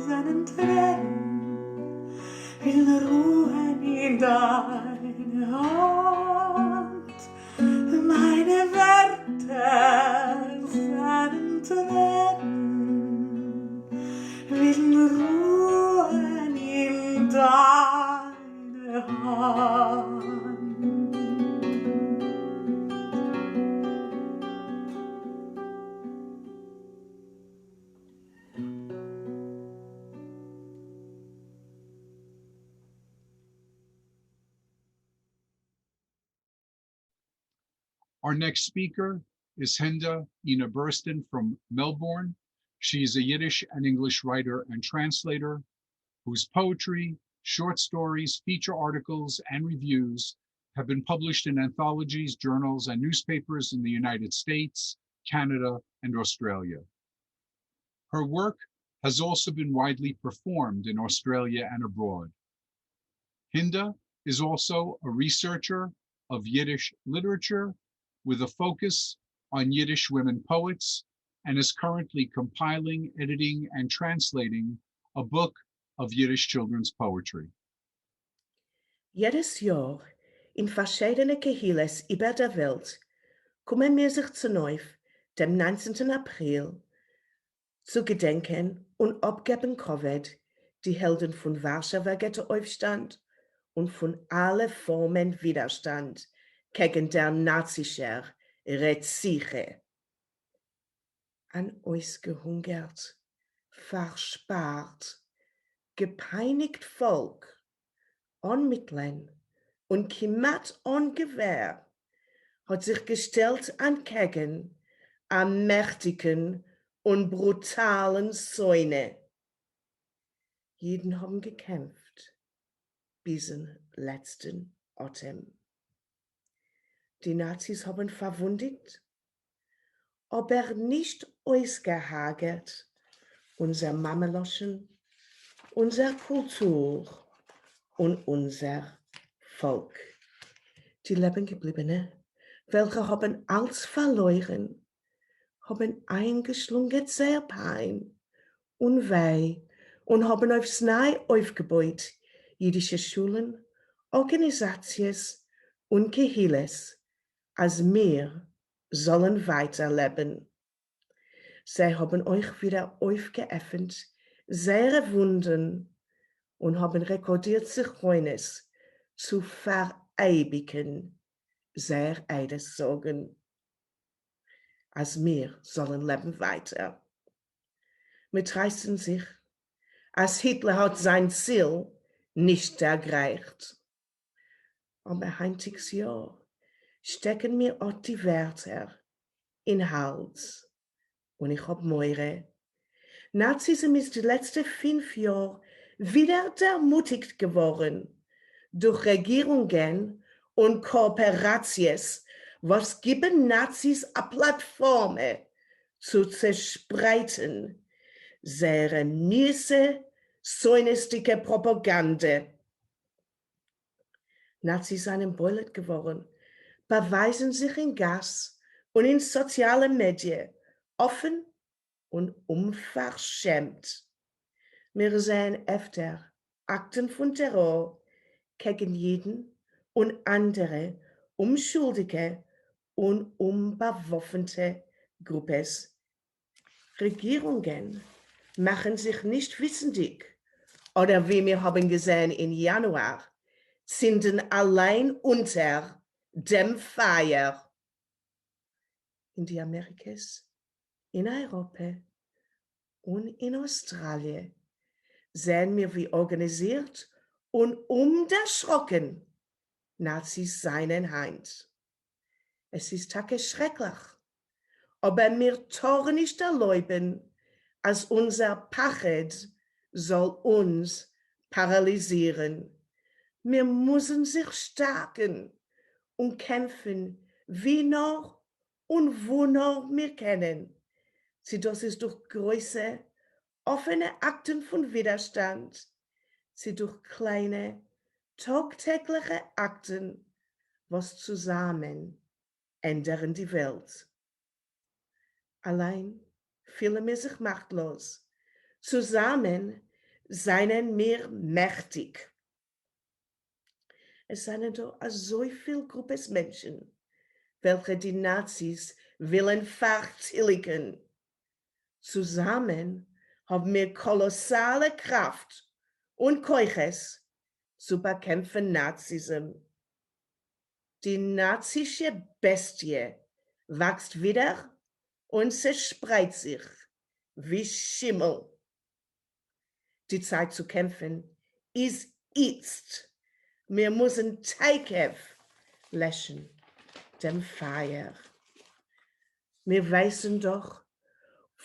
seinen Tränen will ruhen in deine Hand. Meine Werte seinen Tränen will ruhen in deine Hand. Our next speaker is Hinda Ina Burston from Melbourne. She is a Yiddish and English writer and translator whose poetry, short stories, feature articles, and reviews have been published in anthologies, journals, and newspapers in the United States, Canada, and Australia. Her work has also been widely performed in Australia and abroad. Hinda is also a researcher of Yiddish literature with a focus on Yiddish women poets and is currently compiling, editing, and translating a book of Yiddish children's poetry. Jedes Jahr in verschiedene Kehiles über der Welt kommen wir sich zu neu dem 19. April zu gedenken und abgeben Covid, die Helden von Warschauer Ghettoaufstand und von allen Formen Widerstand gegen der nazischer Reziche. An ausgehungert, verspart, gepeinigt Volk, ohne Mitteln und kiemat ohne Gewehr, hat sich gestellt entgegen am mächtigen und brutalen Zäune. Jeden haben gekämpft, bis zum letzten Atem. Die Nazis haben verwundet, aber nicht ausgehagert unser Mameloschen, unser Kultur und unser Volk. Die Lebengebliebenen, welche haben alles verloren, haben eingeschlungen sehr Pein und Weh und haben aufs Neue aufgebaut jüdische Schulen, Organisations und Kehiles, als wir sollen weiterleben. Sie haben euch wieder aufgeöffnet, sehr Wunden und haben rekordiert sich eines zu verewigen, sehr eides Sorgen. Als wir sollen leben weiter. Mitreißen sich, als Hitler hat sein Ziel nicht erreicht. Aber heintiges Jahr stecken mir auch die Wörter in Hals. Und ich hab Meure. Nazism ist die letzten 5 Jahre wieder ermutigt geworden durch Regierungen und Kooperations, was geben Nazis a Plattform zu zerspreiten, sehr miese, zionistische Propaganda. Nazis sind embeuert geworden, beweisen sich in Gas und in sozialen Medien offen und unverschämt. Wir sehen öfter Akten von Terror gegen jeden und andere unschuldige und unbewaffnete Gruppen. Regierungen machen sich nicht wissendig oder wie wir haben gesehen im Januar, sind allein unter dem Feuer. In die Amerikas, in Europa und in Australien sehen wir, wie organisiert und unerschrocken Nazis seien heint. Es ist tatsächlich schrecklich, aber wir tun nicht erlauben, als unser Pachet soll uns paralysieren. Wir müssen sich stärken und kämpfen, wie noch und wo noch wir können. Sie das ist durch große, offene Akten von Widerstand, sie durch kleine, tagtägliche Akten, was zusammen ändern die Welt. Allein fühlen wir sich machtlos. Zusammen seien wir mächtig. Es seien doch so viele Gruppen Menschen, welche die Nazis willen vertilgen. Zusammen haben wir kolossale Kraft und Keuches zu bekämpfen Nazism. Die nazische Bestie wächst wieder und zerspreizt sich wie Schimmel. Die Zeit zu kämpfen ist jetzt. Wir müssen Teikev löschen, dem Feuer. Wir wissen doch,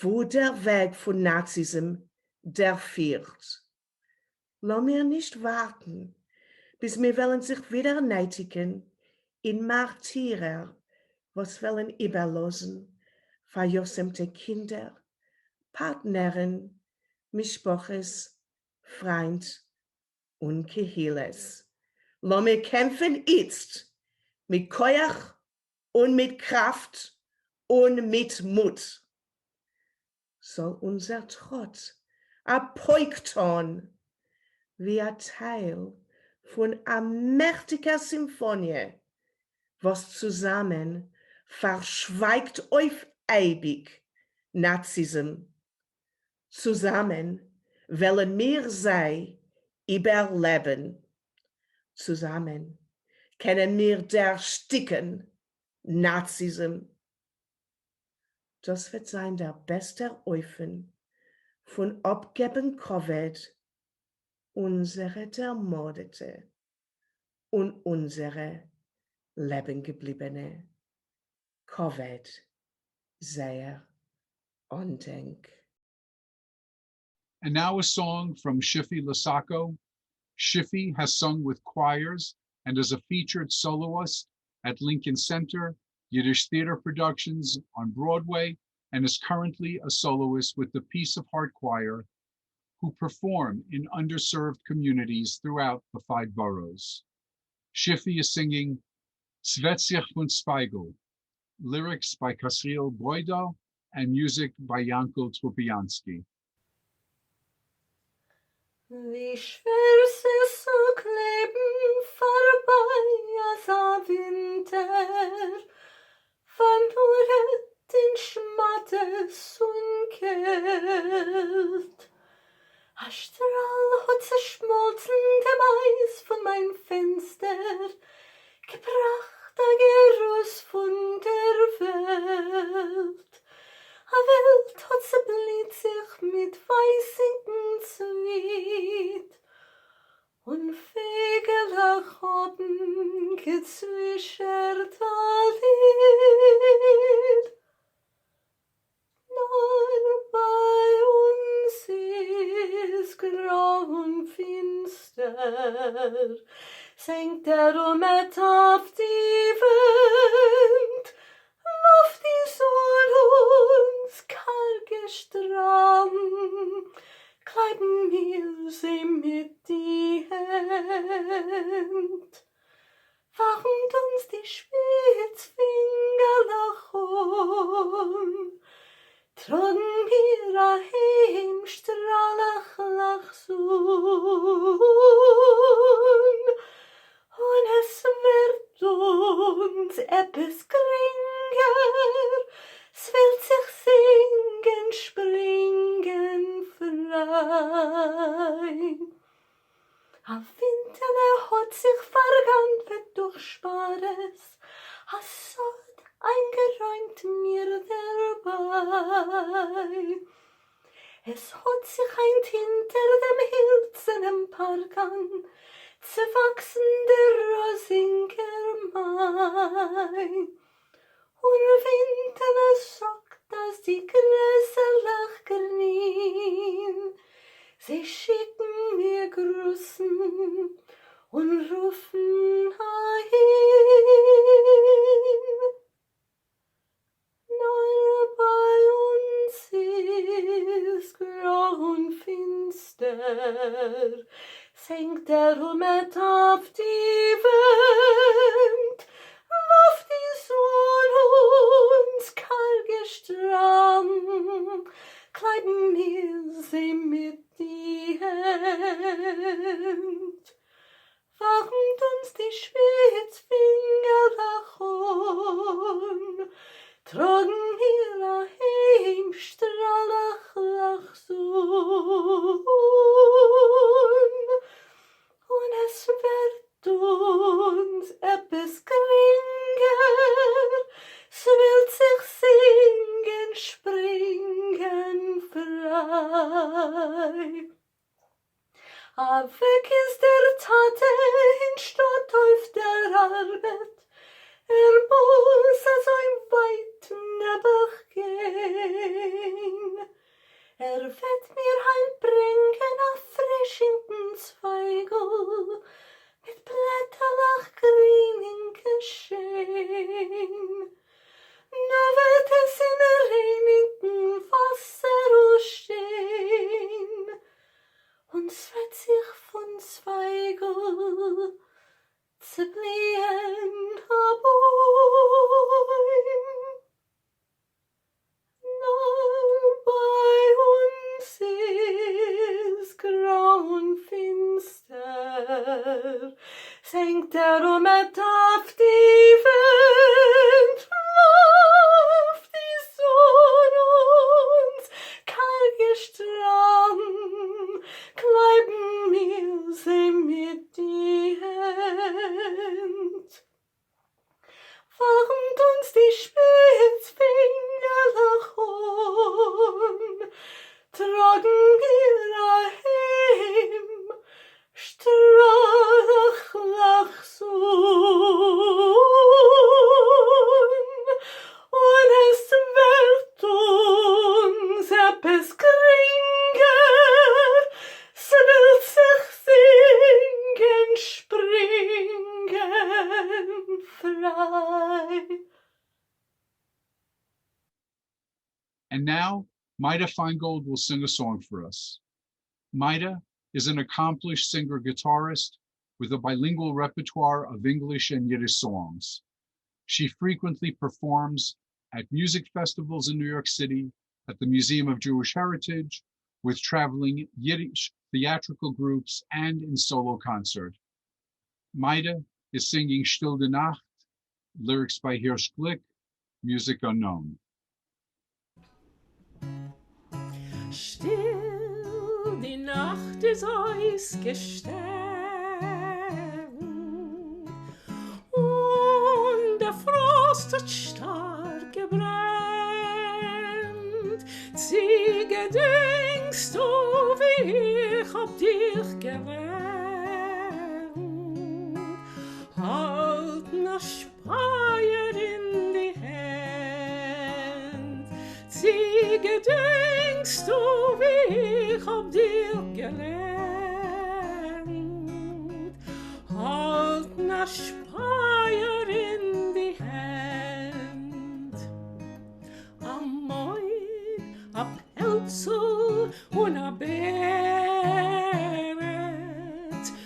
wo der Weg von Nazism der führt. Lass mir nicht warten, bis wir wollen sich wieder nötigen in Martyrer, was wollen überlassen, verjosemte Kinder, Partnerin, Mischpoches, Freund und Kehiles. Lass mir kämpfen jetzt mit Keuch und mit Kraft und mit Mut. Soll unser Trott apoikton wie ein Teil von einer mächtigen Symphonie, was zusammen verschweigt auf ewig Nazism. Zusammen wollen wir sie überleben. Zusammen können wir ersticken Nazism. Das wird sein der beste Eufen von abgeben Covid, unsere Ermordete und unsere Lebengebliebene. Covid sehr Andenk. And now a song from Shifi Lasako. Shifi has sung with choirs and is a featured soloist at Lincoln Center, Yiddish Theater Productions on Broadway, and is currently a soloist with the Peace of Heart Choir, who perform in underserved communities throughout the 5 boroughs. Shifi is singing Svetzich von Spiegel, lyrics by Kasriel Boydal and music by Yankel Trupiansky. Wie schwer es ist zu kleben vorbei als ein Winter, verloren den Schmattes und Kält. Ein Strahl hat zerschmolzen dem Eis von mein Fenster, gebracht ein Geruß von der Welt. A Welt hat zerblüht sich mit weißigen Zwiet und Vögel haben gezwischert ein Lied. finster, senkt mit auf die Wind, auf die Sonne uns karge Strand, kleiben mir sie mit die Hand. Warnt uns die Spitzfinger nach um, tragen wir heim strahlach sun, und es wird uns etwas geringer, es wird sich singen, springen frei. A Winterle hat sich vergangen, wird durch Spares, a Sod eingeräumt mir dabei. Es hat sich ein hinter dem Hilzen im Parkan, zu wachsen der Rosinger Mai. Und Winterle sagt, dass die Gräser grün, sie schicken mir Grüßen und rufen ein. Nur bei uns ist grau und finster, senkt mit auf die Wind, auf die Sonne uns karge Strand, kleiben mir sie mit die Hand. Warnt uns die Spitzfinger nach um, tragen wir heim strahlach sun, und es wird uns etwas geringer, es will sich singen, springen frei. A weg ist der Tate in Stadt auf der Arbeit, muss so weit nebach gehen. Wird mir heimբringen a frischen Zweigel, mit Blätterlach grün in Geschehen. Nu wird es in reinigen Wasser stehen, und es wird sich von Zweigel zerblehen Bäum. Nur bei uns ist grau und finster, senkt mit auf die Wind, auf die Sonne uns karge Strand, kleiben mir sie mit die Hand. Warnt uns die Spitzfinger nach um, tragen wir heim strahlach sun, und es wird uns etwas geringer, es will sich singen, springen frei. And now, Maida Feingold will sing a song for us. Maida is an accomplished singer-guitarist with a bilingual repertoire of English and Yiddish songs. She frequently performs at music festivals in New York City, at the Museum of Jewish Heritage, with traveling Yiddish theatrical groups, and in solo concert. Maida is singing Stille Nacht, lyrics by Hirsch Glick, music unknown. Still, die Nacht ist ausgestorben und der Frost hat stark gebrannt. Sie gedenkst du, wie ich hab dich gewähnt. Halt noch Speier in die Hand. Sie gedenkst du, wie ich hab dir gelernt. a spear in the hand. A moid, a pelzel und a beret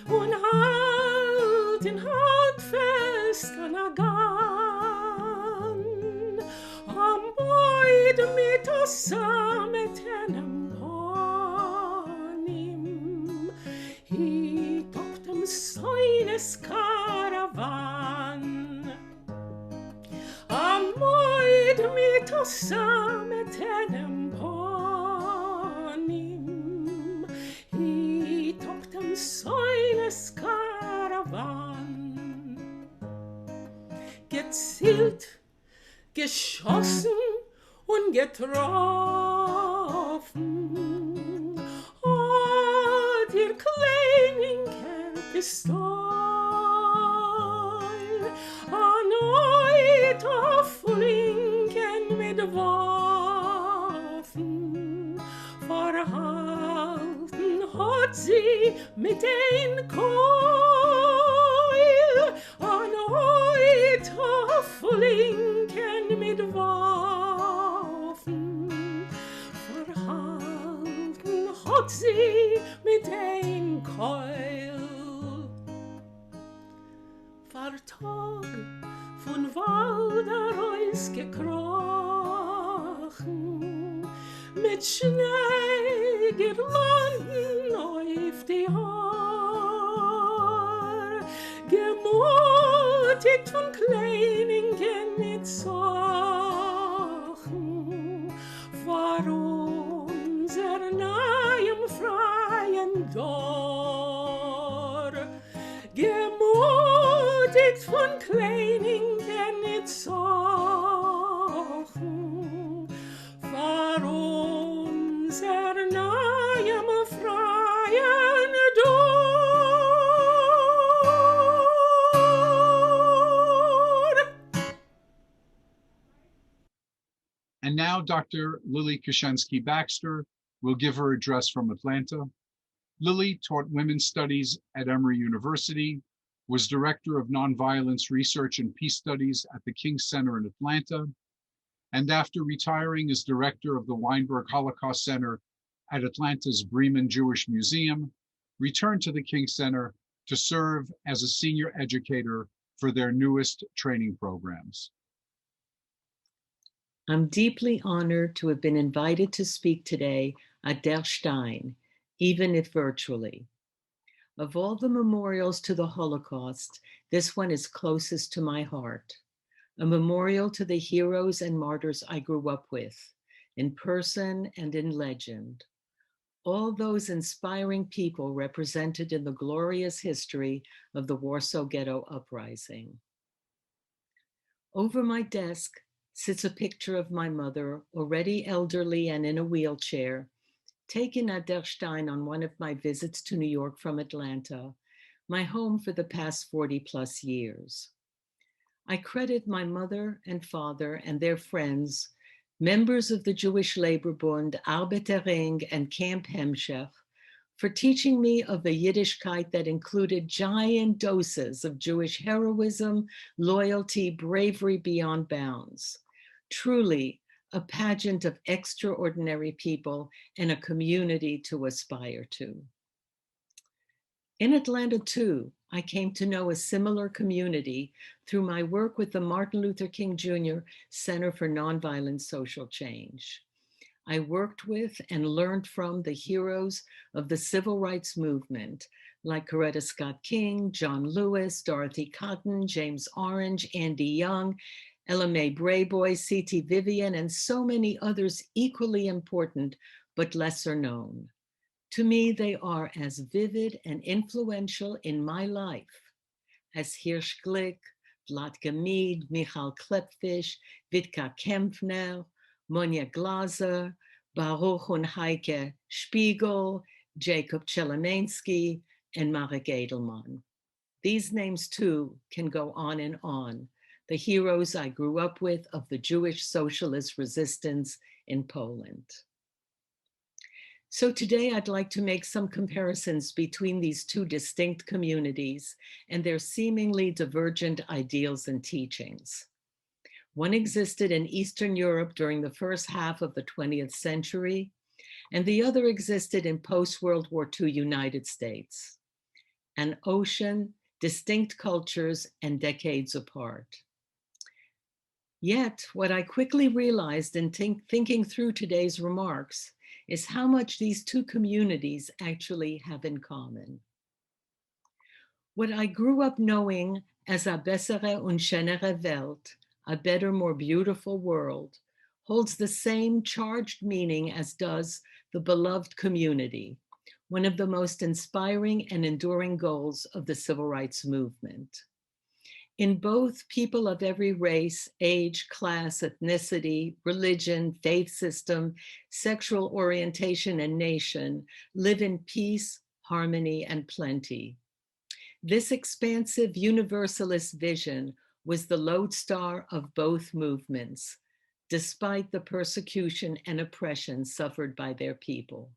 und halt in halt fest an a gun. A moid mit a samet einem ponim. He took them soines caravan. A moid mit a samet einem ponim. He took them soines caravan. Gezielt, geschossen und getroffen. Oh, dir kleinen Pistol, erneut auf Linken mit Waffen. Verhalten hat sie mit den Keul, erneut auf Linken mit Waffen. Verhalten hat sie mit den Keul. Tag von Wald heraus gekrochen, mit Schneegirlanden auf die Haar, gemutigt von Kleiningen mit Sachen, vor unser neuem freien Dor, gemutigt von Kleiningen mit Sachen, vor unser neuem freien Dor. And now Dr. Lily Kashensky Baxter will give her address from Atlanta. Lily taught women's studies at Emory University, was director of nonviolence research and peace studies at the King Center in Atlanta, and after retiring as director of the Weinberg Holocaust Center at Atlanta's Bremen Jewish Museum, returned to the King Center to serve as a senior educator for their newest training programs. I'm deeply honored to have been invited to speak today at Der Stein, even if virtually. Of all the memorials to the Holocaust, this one is closest to my heart. A memorial to the heroes and martyrs I grew up with, in person and in legend. All those inspiring people represented in the glorious history of the Warsaw Ghetto Uprising. Over my desk sits a picture of my mother, already elderly and in a wheelchair, taken at Der Stein on one of my visits to New York from Atlanta, my home for the past 40 plus years. I credit my mother and father and their friends, members of the Jewish Labor Bund, Arbeiterring, and Camp Hemshech, for teaching me of a Yiddishkeit that included giant doses of Jewish heroism, loyalty, bravery beyond bounds. Truly, a pageant of extraordinary people and a community to aspire to. In Atlanta, too, I came to know a similar community through my work with the Martin Luther King Jr. Center for Nonviolent Social Change. I worked with and learned from the heroes of the civil rights movement, like Coretta Scott King, John Lewis, Dorothy Cotton, James Orange, Andy Young, Ella Mae Brayboy, C.T. Vivian, and so many others equally important, but lesser known. To me, they are as vivid and influential in my life as Hirsch Glick, Vlatko Mead, Michal Klepfish, Vitka Kempfner, Monia Glaser, Baruch und Heike Spiegel, Jacob Chelomensky, and Marek Edelman. These names too can go on and on, the heroes I grew up with of the Jewish socialist resistance in Poland. So today I'd like to make some comparisons between these two distinct communities and their seemingly divergent ideals and teachings. One existed in Eastern Europe during the first half of the 20th century, and the other existed in post-World War II United States. An ocean, distinct cultures, and decades apart. Yet, what I quickly realized in thinking through today's remarks is how much these two communities actually have in common. What I grew up knowing as a bessere und schönere Welt, a better, more beautiful world, holds the same charged meaning as does the beloved community, one of the most inspiring and enduring goals of the civil rights movement. In both, people of every race, age, class, ethnicity, religion, faith system, sexual orientation, and nation live in peace, harmony, and plenty. This expansive universalist vision was the lodestar of both movements, despite the persecution and oppression suffered by their people.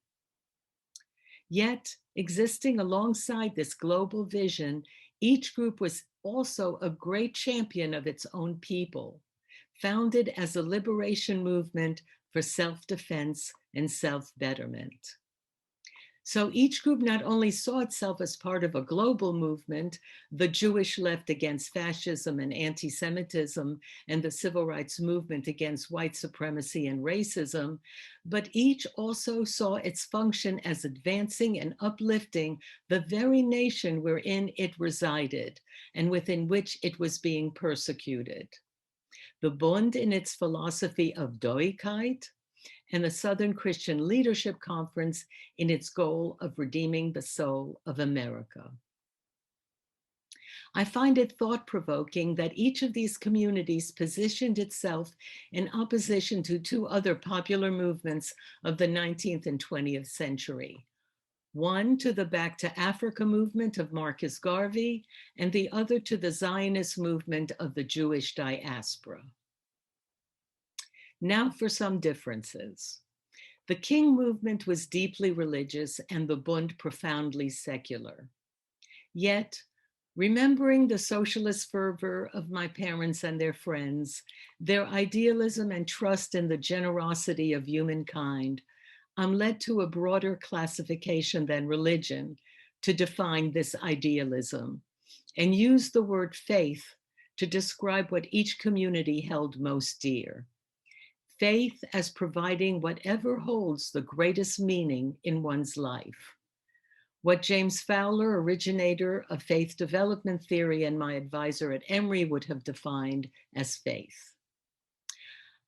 Yet, existing alongside this global vision, each group was also a great champion of its own people, founded as a liberation movement for self-defense and self-betterment. So each group not only saw itself as part of a global movement, the Jewish left against fascism and anti-Semitism, and the civil rights movement against white supremacy and racism, but each also saw its function as advancing and uplifting the very nation wherein it resided and within which it was being persecuted. The Bund in its philosophy of Doigkeit, and the Southern Christian Leadership Conference in its goal of redeeming the soul of America. I find it thought-provoking that each of these communities positioned itself in opposition to two other popular movements of the 19th and 20th century. One to the Back to Africa movement of Marcus Garvey, and the other to the Zionist movement of the Jewish diaspora. Now for some differences. The King movement was deeply religious and the Bund profoundly secular. Yet, remembering the socialist fervor of my parents and their friends, their idealism and trust in the generosity of humankind, I'm led to a broader classification than religion to define this idealism, and use the word faith to describe what each community held most dear. Faith as providing whatever holds the greatest meaning in one's life. What James Fowler, originator of faith development theory and my advisor at Emory, would have defined as faith.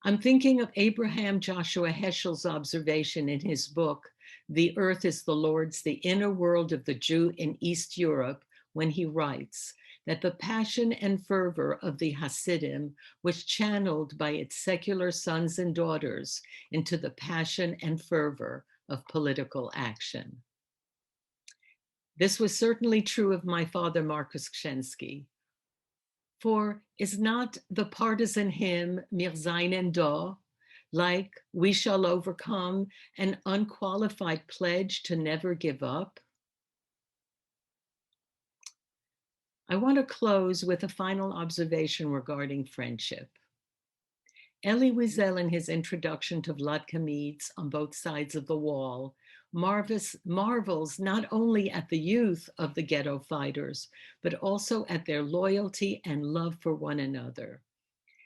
I'm thinking of Abraham Joshua Heschel's observation in his book, The Earth is the Lord's, the Inner World of the Jew in East Europe, when he writes that the passion and fervor of the Hasidim was channeled by its secular sons and daughters into the passion and fervor of political action. This was certainly true of my father, Marcus Kschensky. For is not the partisan hymn, Wir seinen da, like we shall overcome, an unqualified pledge to never give up? I want to close with a final observation regarding friendship. Elie Wiesel, in his introduction to Vladka Meads On Both Sides of the Wall, marvels not only at the youth of the ghetto fighters, but also at their loyalty and love for one another.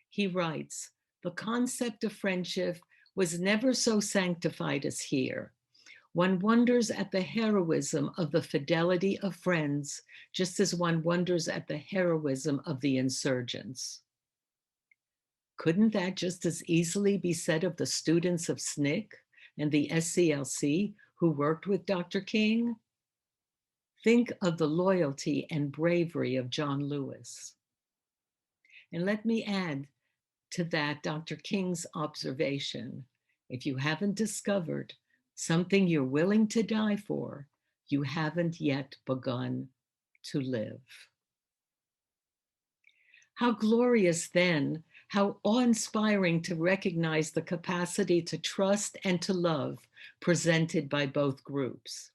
He writes, the concept of friendship was never so sanctified as here. One wonders at the heroism of the fidelity of friends, just as one wonders at the heroism of the insurgents. Couldn't that just as easily be said of the students of SNCC and the SCLC who worked with Dr. King? Think of the loyalty and bravery of John Lewis. And let me add to that Dr. King's observation. If you haven't discovered something you're willing to die for, you haven't yet begun to live. How glorious then How awe-inspiring to recognize the capacity to trust and to love presented by both groups.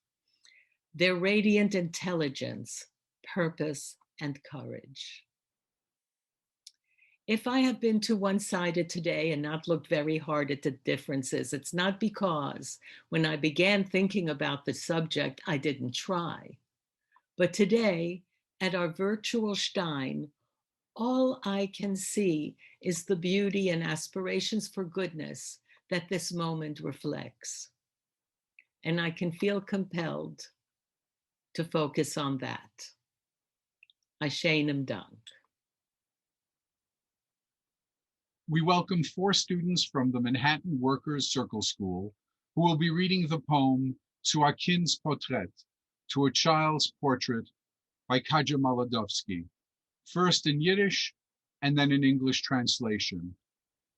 Their radiant intelligence, purpose, and courage. If I have been too one-sided today and not looked very hard at the differences, it's not because when I began thinking about the subject, I didn't try. But today, at our virtual Stein, all I can see is the beauty and aspirations for goodness that this moment reflects. And I can feel compelled to focus on that. Ashenim Dank. We welcome 4 students from the Manhattan Workers Circle School who will be reading the poem Zu a Kind's Portrait, To a Child's Portrait by Katja Maladovsky, first in Yiddish and then in English translation.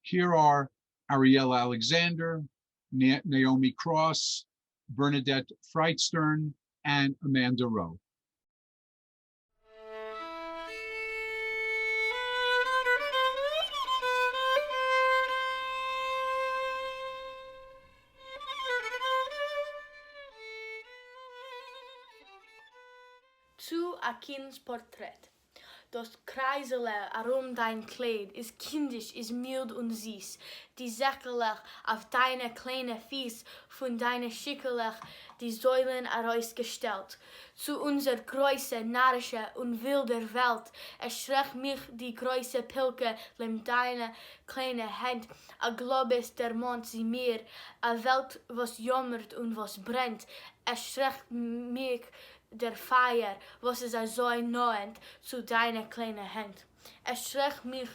Here are Ariel Alexander, Naomi Cross, Bernadette Freitstern, and Amanda Rowe. Zu a Kind's Porträt. Das Kreisele dein Kleid ist kindisch, ist mild und süß. Die Säckelech auf deine kleine Fies von deine Schickelech die Säulen herausgestellt. Zu unser große, narrische und wilder Welt erschreckt mich die große Pilke lem deine kleine Hand. A Globus der Mond sie mir, a Welt was jammert und was brennt. Erschreckt mich der Feier, was es so nahend zu deiner kleinen Hand. Erschreckt mich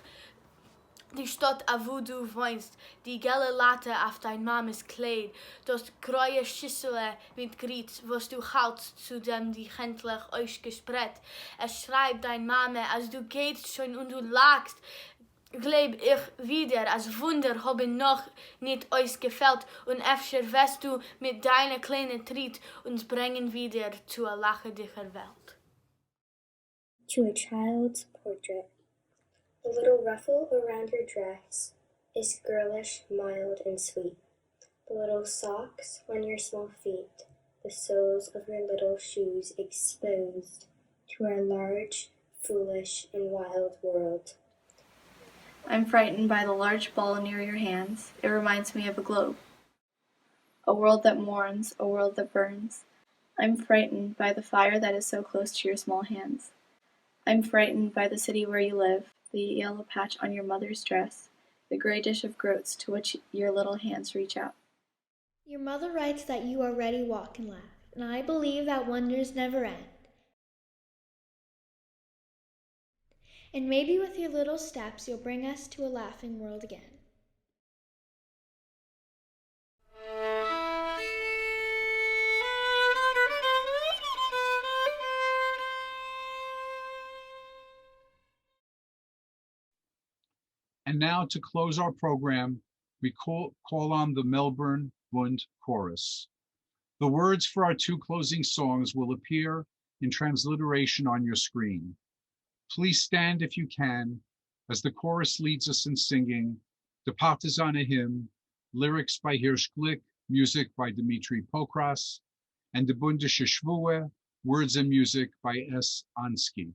die Stadt, wo du wohnst, die gelbe Latte auf dein Mames Kleid, das kreue Schüssel mit Grieß, was du hältst, zu dem die endlich ausgespredt. Es schreibt dein Mame, als du gehst schon und du lagst, glaub ich wieder, als Wunder haben noch nicht ausgefällt und öfter wirst du mit deiner kleinen Tritt uns bringen wieder zu einer lachendiger Welt. To a child's portrait. The little ruffle around her dress is girlish, mild, and sweet. The little socks on your small feet, the soles of your little shoes exposed to our large, foolish, and wild world. I'm frightened by the large ball near your hands. It reminds me of a globe. A world that mourns, a world that burns. I'm frightened by the fire that is so close to your small hands. I'm frightened by the city where you live, the yellow patch on your mother's dress, the gray dish of groats to which your little hands reach out. Your mother writes that you already walk and laugh, and I believe that wonders never end. And maybe with your little steps you'll bring us to a laughing world again. And now to close our program, we call on the Melbourne Bund Chorus. The words for our 2 closing songs will appear in transliteration on your screen. Please stand if you can as the chorus leads us in singing the Partizane hymn, lyrics by Hirsch Glick, music by Dmitri Pokras, and the Bundische Schwue, words and music by S. Ansky.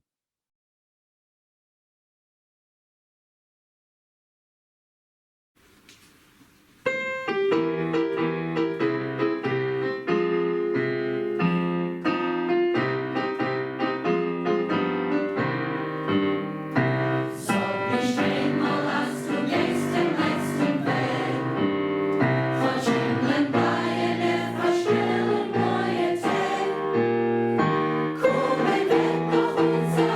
Unser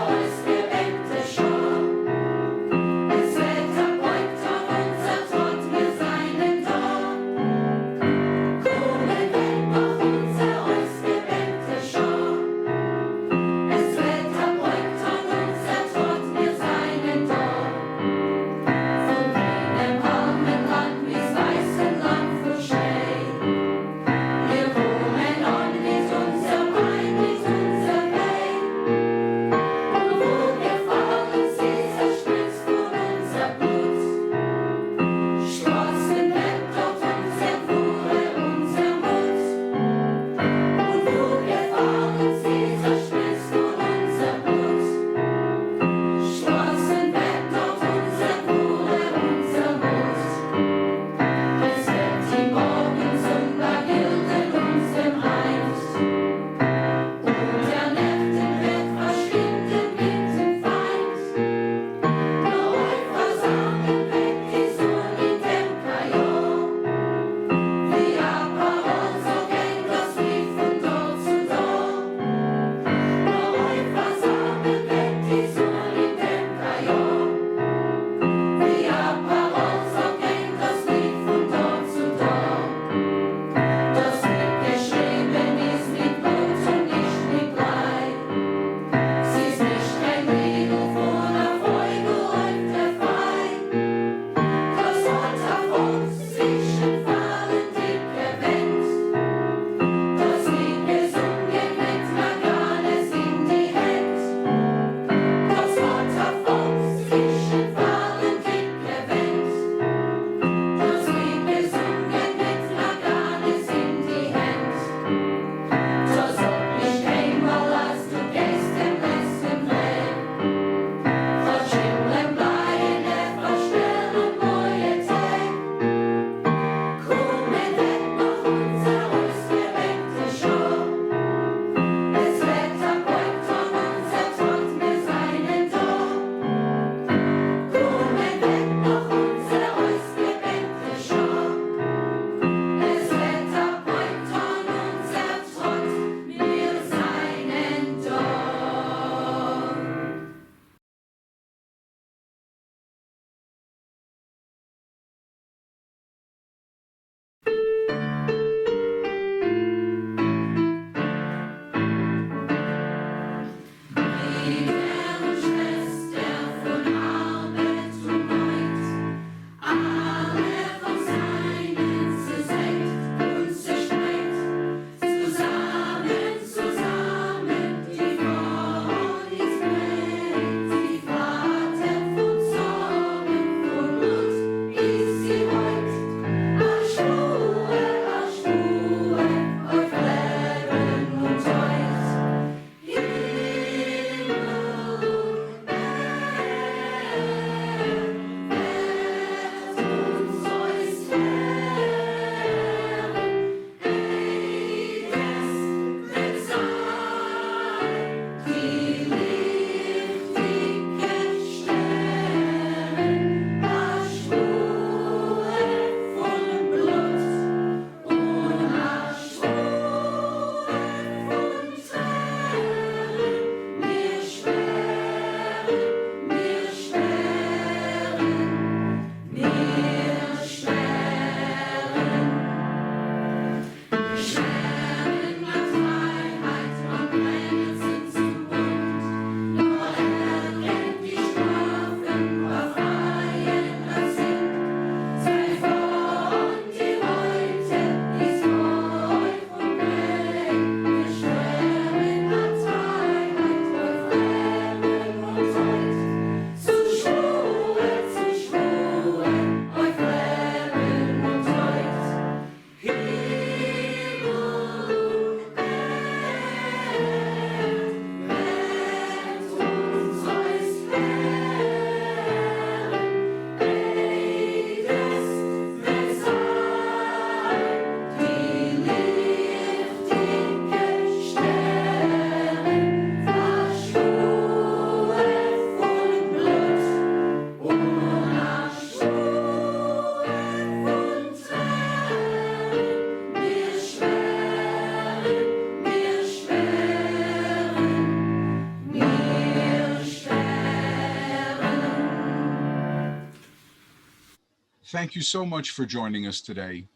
Thank you so much for joining us today.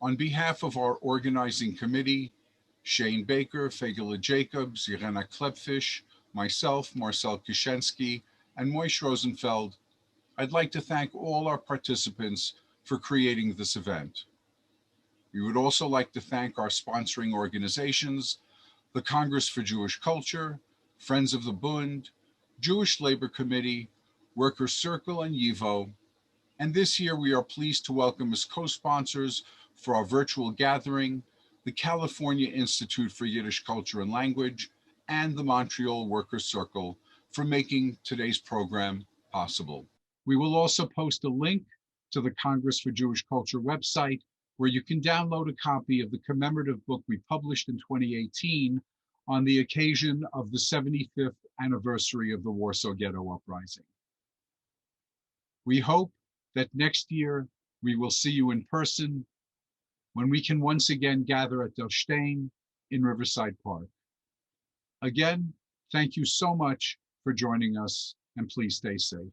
On behalf of our organizing committee, Shane Baker, Fegele Jacobs, Irena Klepfish, myself, Marcel Kushensky, and Moish Rosenfeld, I'd like to thank all our participants for creating this event. We would also like to thank our sponsoring organizations, the Congress for Jewish Culture, Friends of the Bund, Jewish Labor Committee, Workers' Circle, and YIVO. And this year we are pleased to welcome as co-sponsors for our virtual gathering, the California Institute for Yiddish Culture and Language, and the Montreal Workers' Circle for making today's program possible. We will also post a link to the Congress for Jewish Culture website, where you can download a copy of the commemorative book we published in 2018 on the occasion of the 75th anniversary of the Warsaw Ghetto Uprising. We hope that next year we will see you in person when we can once again gather at Der Stein in Riverside Park. Again, thank you so much for joining us, and please stay safe.